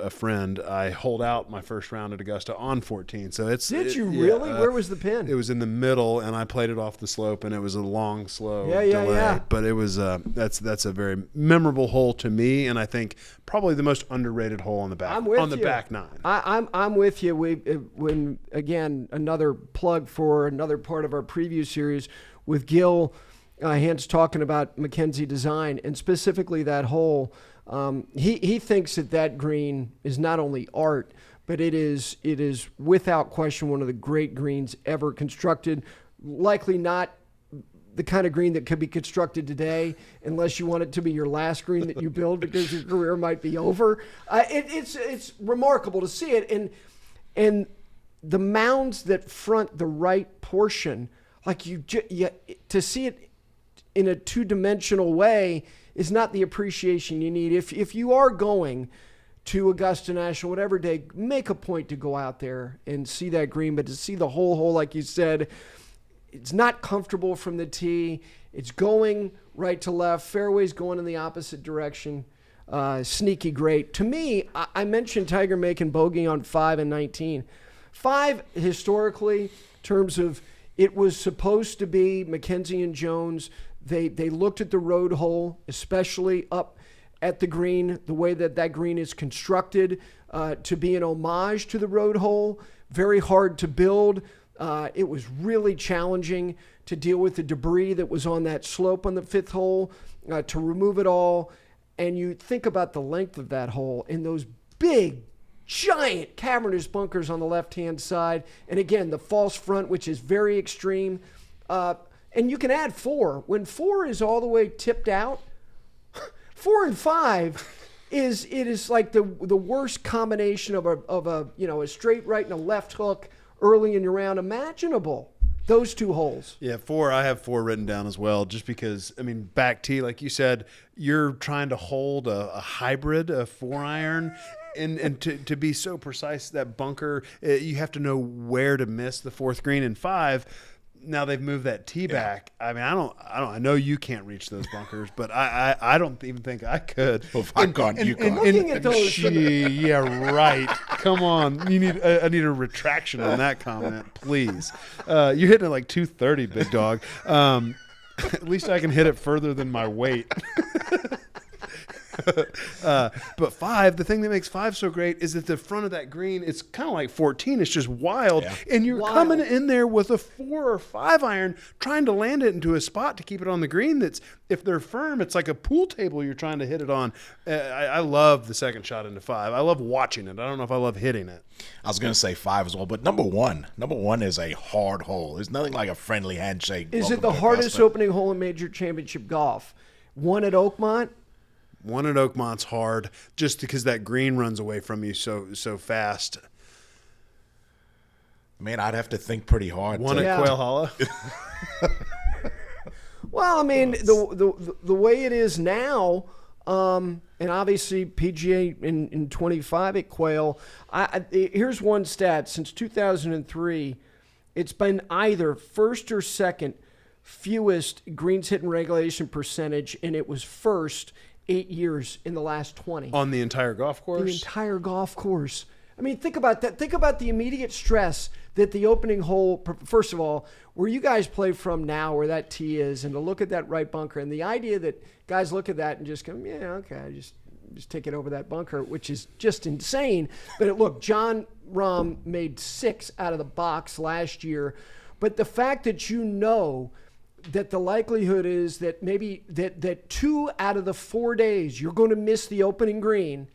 friend, I holed out my first round at Augusta on 14. So Did you really? Where was the pin? It was in the middle, and I played it off the slope, and it was a long, slow Yeah, delay. yeah. But it was that's a very memorable hole to me, and I think probably the most underrated hole on the back I'm with on the you. back 9. I'm with you. When again, another plug for another part of our preview series with Gil Hans talking about Mackenzie design, and specifically that hole. He thinks that green is not only art, but it is without question one of the great greens ever constructed. Likely not the kind of green that could be constructed today, unless you want it to be your last green that you build because your career might be over. It's remarkable to see it, and the mounds that front the right portion, like to see it in a 2-dimensional way is not the appreciation you need. If you are going to Augusta National, whatever day, make a point to go out there and see that green, but to see the whole hole, like you said, it's not comfortable from the tee. It's going right to left. Fairway's going in the opposite direction. Sneaky great. To me, I mentioned Tiger making bogey on 5 and 19. 5, historically, in terms of it was supposed to be Mackenzie and Jones. They looked at the road hole, especially up at the green, the way that green is constructed, to be an homage to the road hole. Very hard to build. It was really challenging to deal with the debris that was on that slope on the 5th hole, to remove it all. And you think about the length of that hole and those big, giant cavernous bunkers on the left-hand side. And again, the false front, which is very extreme. And you can add 4. When 4 is all the way tipped out, 4 and 5 is like the worst combination of a straight right and a left hook early in your round imaginable. Those two holes. Yeah, 4. I have 4 written down as well, just because, I mean, back tee, like you said, you're trying to hold a hybrid, a 4-iron, and to be so precise, that bunker, you have to know where to miss the 4th green. And 5, now they've moved that tee back. I mean, I know you can't reach those bunkers, but I don't even think I could. Well, if I can't, you can't. Looking at those, Yeah, right. Come on. I need a retraction on that comment, please. You're hitting it like 230, big dog. At least I can hit it further than my weight. But 5, the thing that makes 5 so great is that the front of that green, it's kind of like 14. It's just wild. Yeah. And you're coming in there with a 4 or 5 iron, trying to land it into a spot to keep it on the green. That's, if they're firm, it's like a pool table you're trying to hit it on. I love the second shot into 5. I love watching it. I don't know if I love hitting it. I was going to say 5 as well, but number one is a hard hole. There's nothing like a friendly handshake. Is it the hardest opening hole in major championship golf? One at Oakmont? One at Oakmont's hard, just because that green runs away from you so fast. Man, I'd have to think pretty hard. One at Quail Hollow. Well, I mean, the way it is now, and obviously PGA in 25 at Quail. Here's one stat: since 2003, it's been either first or second fewest greens hit in regulation percentage, and it was first 8 years in the last 20. On the entire golf course? The entire golf course. I mean, think about that. Think about the immediate stress that the opening hole, first of all, where you guys play from now, where that tee is, and to look at that right bunker, and the idea that guys look at that and just go, yeah, okay, just take it over that bunker, which is just insane. But look, Jon Rahm made 6 out of the box last year. But the fact that you know that the likelihood is that maybe that 2 out of the 4 days you're going to miss the opening green,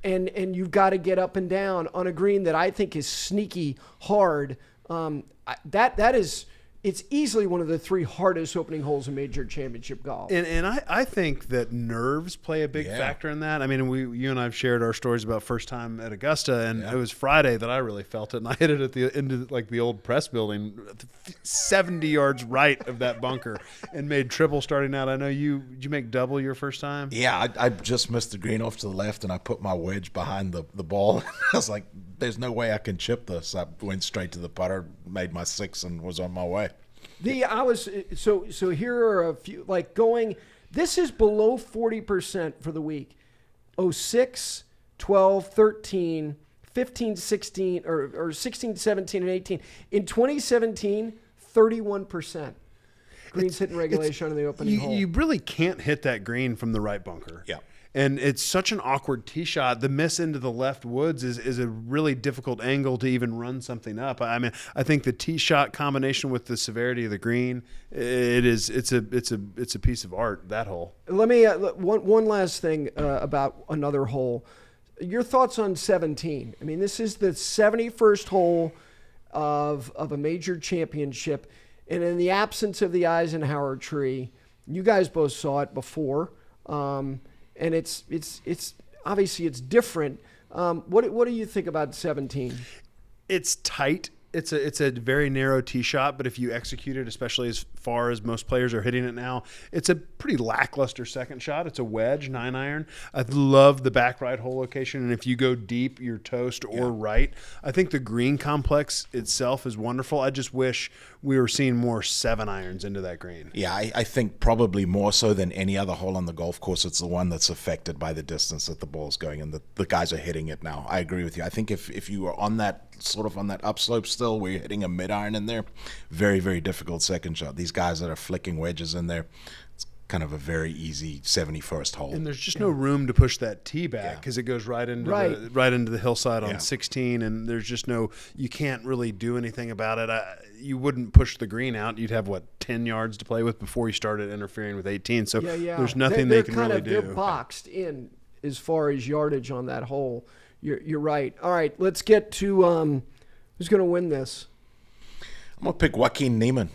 and you've got to get up and down on a green that I think is sneaky hard. That is, it's easily one of the 3 hardest opening holes in major championship golf. And I think that nerves play a big factor in that. I mean, you and I have shared our stories about first time at Augusta, and it was Friday that I really felt it, and I hit it at the end of like the old press building, 70 yards right of that bunker, and made triple starting out. I know did you make double your first time? Yeah, I just missed the green off to the left, and I put my wedge behind the ball. I was like, there's no way I can chip this. I went straight to the putter, made my 6, and was on my way. So here are a few, like going, this is below 40% for the week. 06, 12, 13, 15, 16, or 16, 17, and 18. In 2017, 31%. Greens hit in regulation on the opening hole. You really can't hit that green from the right bunker. Yeah. And it's such an awkward tee shot. The miss into the left woods is a really difficult angle to even run something up. I mean, I think the tee shot combination with the severity of the green, it's a piece of art, that hole. Let me one last thing about another hole. Your thoughts on 17? I mean, this is the 71st hole of a major championship, and in the absence of the Eisenhower tree, you guys both saw it before. And it's obviously it's different. What do you think about 17? It's tight. It's a very narrow tee shot, but if you execute it, especially as far as most players are hitting it now, it's a pretty lackluster second shot. It's a wedge, 9-iron. I love the back right hole location, and if you go deep, you're toast or right. I think the green complex itself is wonderful. I just wish we were seeing more 7-irons into that green. Yeah, I think probably more so than any other hole on the golf course, it's the one that's affected by the distance that the ball's going, and the guys are hitting it now. I agree with you. I think if you were on that sort of on that upslope still, where you're hitting a mid-iron in there, very, very difficult second shot. These guys that are flicking wedges in there, it's kind of a very easy 71st hole. And there's just no room to push that tee back because it goes right into the hillside on 16, and there's just you can't really do anything about it. You wouldn't push the green out. You'd have 10 yards to play with before you started interfering with 18. So there's nothing they can really do. They're boxed in as far as yardage on that hole. You're right. All right, let's get to who's going to win this. I'm going to pick Joaquin Niemann.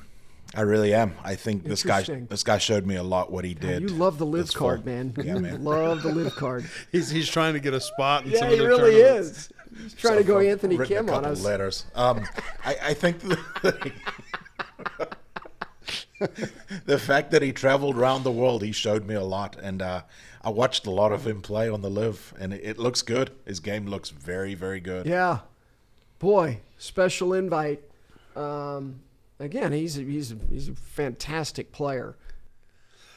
I really am. I think this guy showed me a lot what he did. You love the live card, man. Yeah, man. Love the live card. He's trying to get a spot in some Yeah, of he the really tournaments. is. He's trying to go Anthony Kim on us. Letters. I think The fact that he traveled around the world, he showed me a lot. And I watched a lot of him play on the Live, and it looks good. His game looks very, very good. Yeah. Boy, special invite. Again, he's a fantastic player.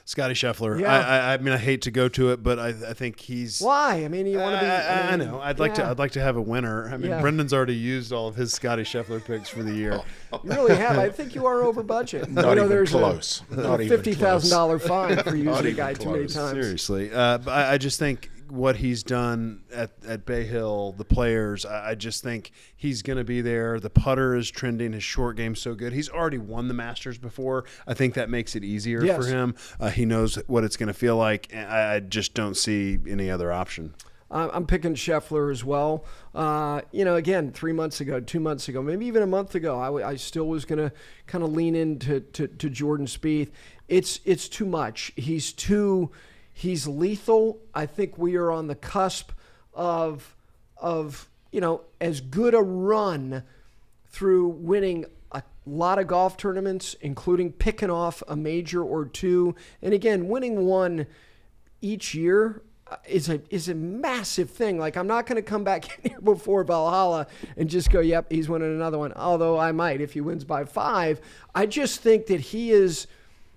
Scottie Scheffler. Yeah. I mean, I hate to go to it, but I think he's. Why? I mean, you want to be. I know. I'd like to have a winner. I mean, Yeah. Brendon's already used all of his Scottie Scheffler picks for the year. You really have. I think you are over budget. Not even there's close. Not a even $50,000 fine for using a even guy too many close. times. Seriously, but I just think what he's done at Bay Hill, the players, I just think he's going to be there. The putter is trending. His short game's so good. He's already won the Masters before. I think that makes it easier Yes. for him. He knows what it's going to feel like. And I just don't see any other option. I'm picking Scheffler as well. Again, 3 months ago, 2 months ago, maybe even a month ago, I still was going to kind of lean into Jordan Spieth. It's too much. He's lethal. I think we are on the cusp of as good a run through winning a lot of golf tournaments, including picking off a major or two. And again, winning one each year is a massive thing. Like, I'm not going to come back in here before Valhalla and just go, yep, he's winning another one. Although I might if he wins by 5. I just think that he is.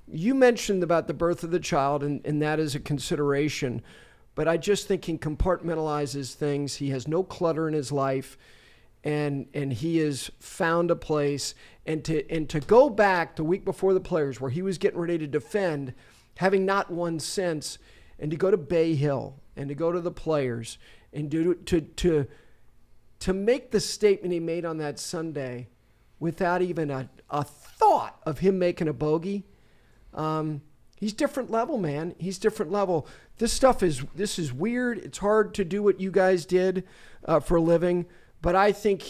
You mentioned about the birth of the child, and that is a consideration. But I just think he compartmentalizes things. He has no clutter in his life, and he has found a place. And to go back the week before the Players, where he was getting ready to defend, having not won since, and to go to Bay Hill and to go to the Players and to make the statement he made on that Sunday without even a thought of him making a bogey. He's different level, man. He's different level. This is weird. It's hard to do what you guys did for a living, but I think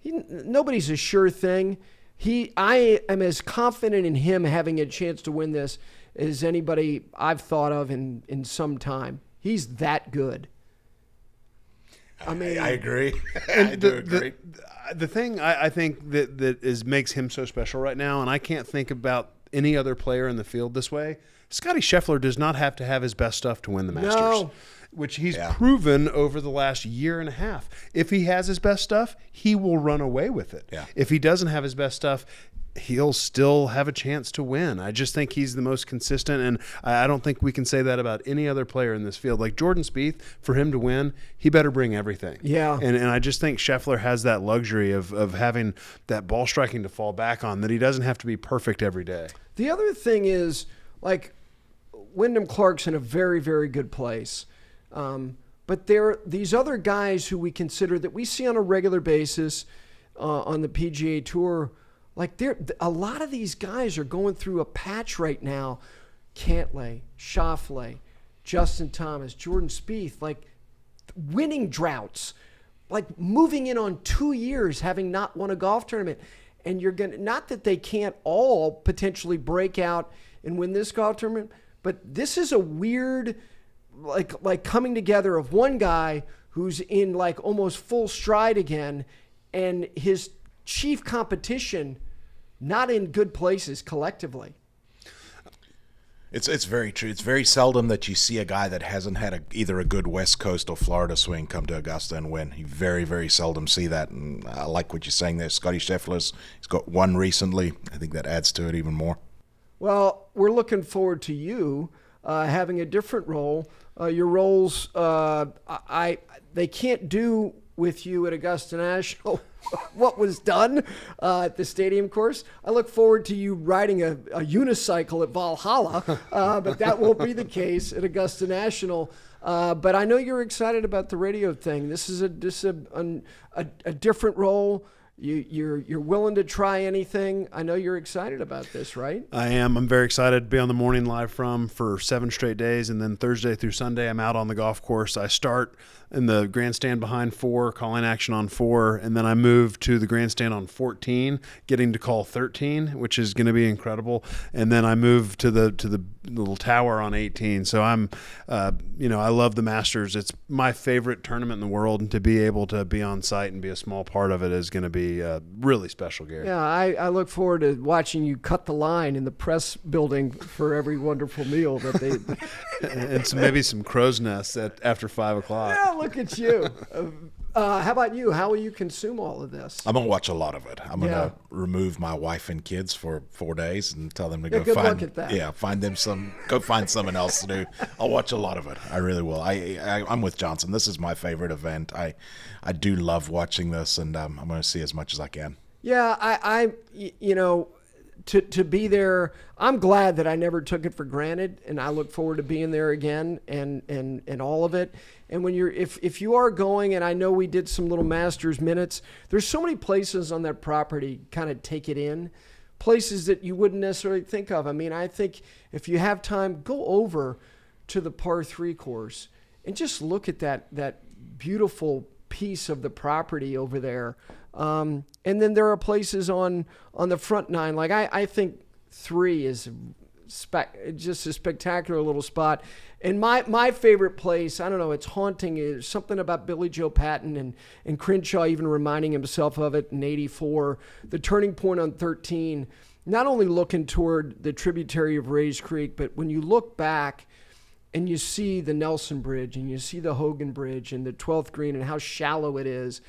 nobody's a sure thing. I am as confident in him having a chance to win this as anybody I've thought of in some time. He's that good. I mean, I agree. I do agree. The thing I think that makes him so special right now, and I can't think about any other player in the field this way. Scottie Scheffler does not have to have his best stuff to win the Masters, No. which he's proven over the last year and a half. If he has his best stuff, he will run away with it. Yeah. If he doesn't have his best stuff, he'll still have a chance to win. I just think he's the most consistent, and I don't think we can say that about any other player in this field. Like Jordan Spieth, for him to win, he better bring everything. Yeah. And I just think Scheffler has that luxury of having that ball striking to fall back on, that he doesn't have to be perfect every day. The other thing is, like, Windham Clark's in a very, very good place. But there are these other guys who we consider that we see on a regular basis on the PGA Tour. Like, a lot of these guys are going through a patch right now. Cantlay, Schauffele, Justin Thomas, Jordan Spieth, like winning droughts, like moving in on 2 years having not won a golf tournament. And you're going to, not that they can't all potentially break out and win this golf tournament, but this is a weird, like coming together of one guy who's in like almost full stride again, and his chief competition not in good places collectively. It's very true. It's very seldom that you see a guy that hasn't had either a good West Coast or Florida swing come to Augusta and win. You very, very seldom see that. And I like what you're saying there. Scottie Scheffler's, he's got one recently. I think that adds to it even more. Well, we're looking forward to you having a different role. Your roles, they can't do with you at Augusta National what was done at the stadium course. I look forward to you riding a unicycle at Valhalla, but that won't be the case at Augusta National. But I know you're excited about the radio thing. This is a different role. You're willing to try anything. I know you're excited about this, right? I am. I'm very excited to be on the morning live for 7 straight days, and then Thursday through Sunday I'm out on the golf course. I start in the grandstand behind 4, calling action on 4, and then I move to the grandstand on 14, getting to call 13, which is going to be incredible, and then I move to the little tower on 18. So I'm, I love the Masters. It's my favorite tournament in the world, and to be able to be on site and be a small part of it is going to be be really special, Gary. Yeah, I look forward to watching you cut the line in the press building for every wonderful meal that they. And maybe some crow's nests after 5 o'clock. Yeah, look at you. How about you? How will you consume all of this? I'm gonna watch a lot of it. I'm Yeah. gonna remove my wife and kids for 4 days and tell them to Yeah, go good find. luck at that. Find them go find someone else to do. I'll watch a lot of it. I really will. I'm with Johnson. This is my favorite event. I do love watching this, and I'm gonna see as much as I can. Yeah, to be there, I'm glad that I never took it for granted, and I look forward to being there again and all of it. And when if you are going, and I know we did some little Masters minutes, there's so many places on that property kind of take it in, places that you wouldn't necessarily think of. I mean, I think if you have time, go over to the par 3 course and just look at that beautiful piece of the property over there. And then there are places on the front 9. Like I think 3 is just a spectacular little spot. And my favorite place, I don't know, it's haunting, is something about Billy Joe Patton and Crenshaw even reminding himself of it in 84. The turning point on 13, not only looking toward the tributary of Rays Creek, but when you look back and you see the Nelson Bridge and you see the Hogan Bridge and the 12th green and how shallow it is,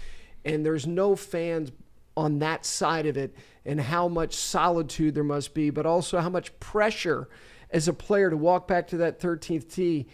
and there's no fans on that side of it, and how much solitude there must be, but also how much pressure as a player to walk back to that 13th tee.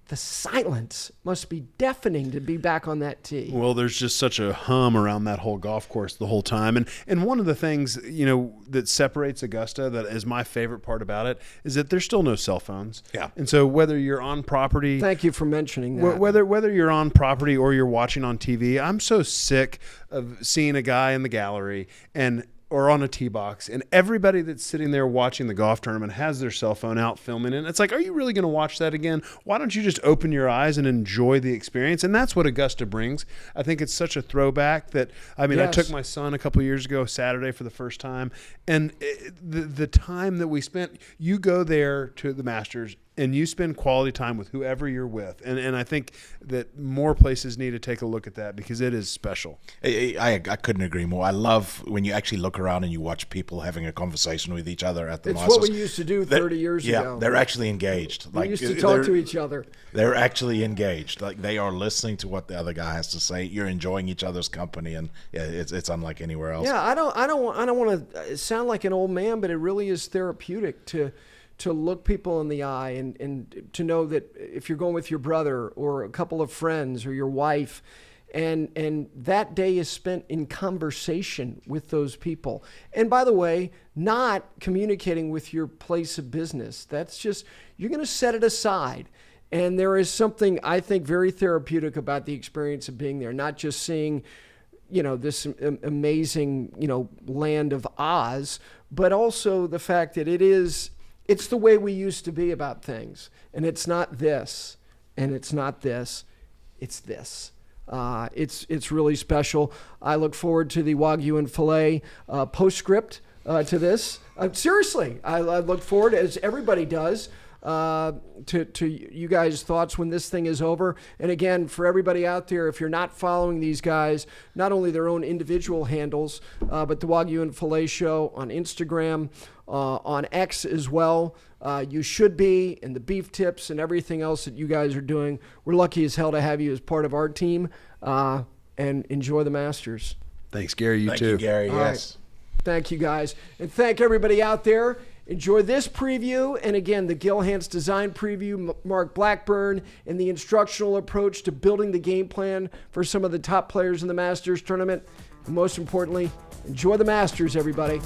The silence must be deafening to be back on that tee. Well, there's just such a hum around that whole golf course the whole time. And one of the things, that separates Augusta, that is my favorite part about it, is that there's still no cell phones. Yeah. And so whether you're on property, Thank you for mentioning that. whether you're on property or you're watching on TV, I'm so sick of seeing a guy in the gallery or on a tee box, and everybody that's sitting there watching the golf tournament has their cell phone out filming, and it's like, are you really going to watch that again? Why don't you just open your eyes and enjoy the experience? And that's what Augusta brings. I think it's such a throwback that, I Yes. took my son a couple of years ago, Saturday, for the first time, and the time that we spent, you go there to the Masters, and you spend quality time with whoever you're with. And I think that more places need to take a look at that, because it is special. I couldn't agree more. I love when you actually look around and you watch people having a conversation with each other at the It's Masters. what we used to do 30 years Yeah, ago. they're actually engaged. We used to talk to each other. They're actually engaged. Like, they are listening to what the other guy has to say. You're enjoying each other's company, and it's unlike anywhere else. Yeah, I don't want to sound like an old man, but it really is therapeutic to look people in the eye and to know that if you're going with your brother or a couple of friends or your wife, and that day is spent in conversation with those people. And by the way, not communicating with your place of business. That's just, you're going to set it aside. And there is something, I think, very therapeutic about the experience of being there, not just seeing, this amazing, land of Oz, but also the fact that it's the way we used to be about things. And it's not this, and it's not this, it's this. It's really special. I look forward to the Wagyu and Filet postscript to this. Seriously, I look forward, as everybody does, to you guys' thoughts when this thing is over. And again, for everybody out there, if you're not following these guys, not only their own individual handles, but the Wagyu and Filet Show on Instagram, on X as well, you should be, and the beef tips and everything else that you guys are doing. We're lucky as hell to have you as part of our team, and enjoy the Masters. Thanks, Gary. Thank you, Gary. All Yes. right. Thank you, guys. And thank everybody out there. Enjoy this preview. And again, the Gil Hanse design preview, Mark Blackburn, and the instructional approach to building the game plan for some of the top players in the Masters tournament. And most importantly, enjoy the Masters, everybody.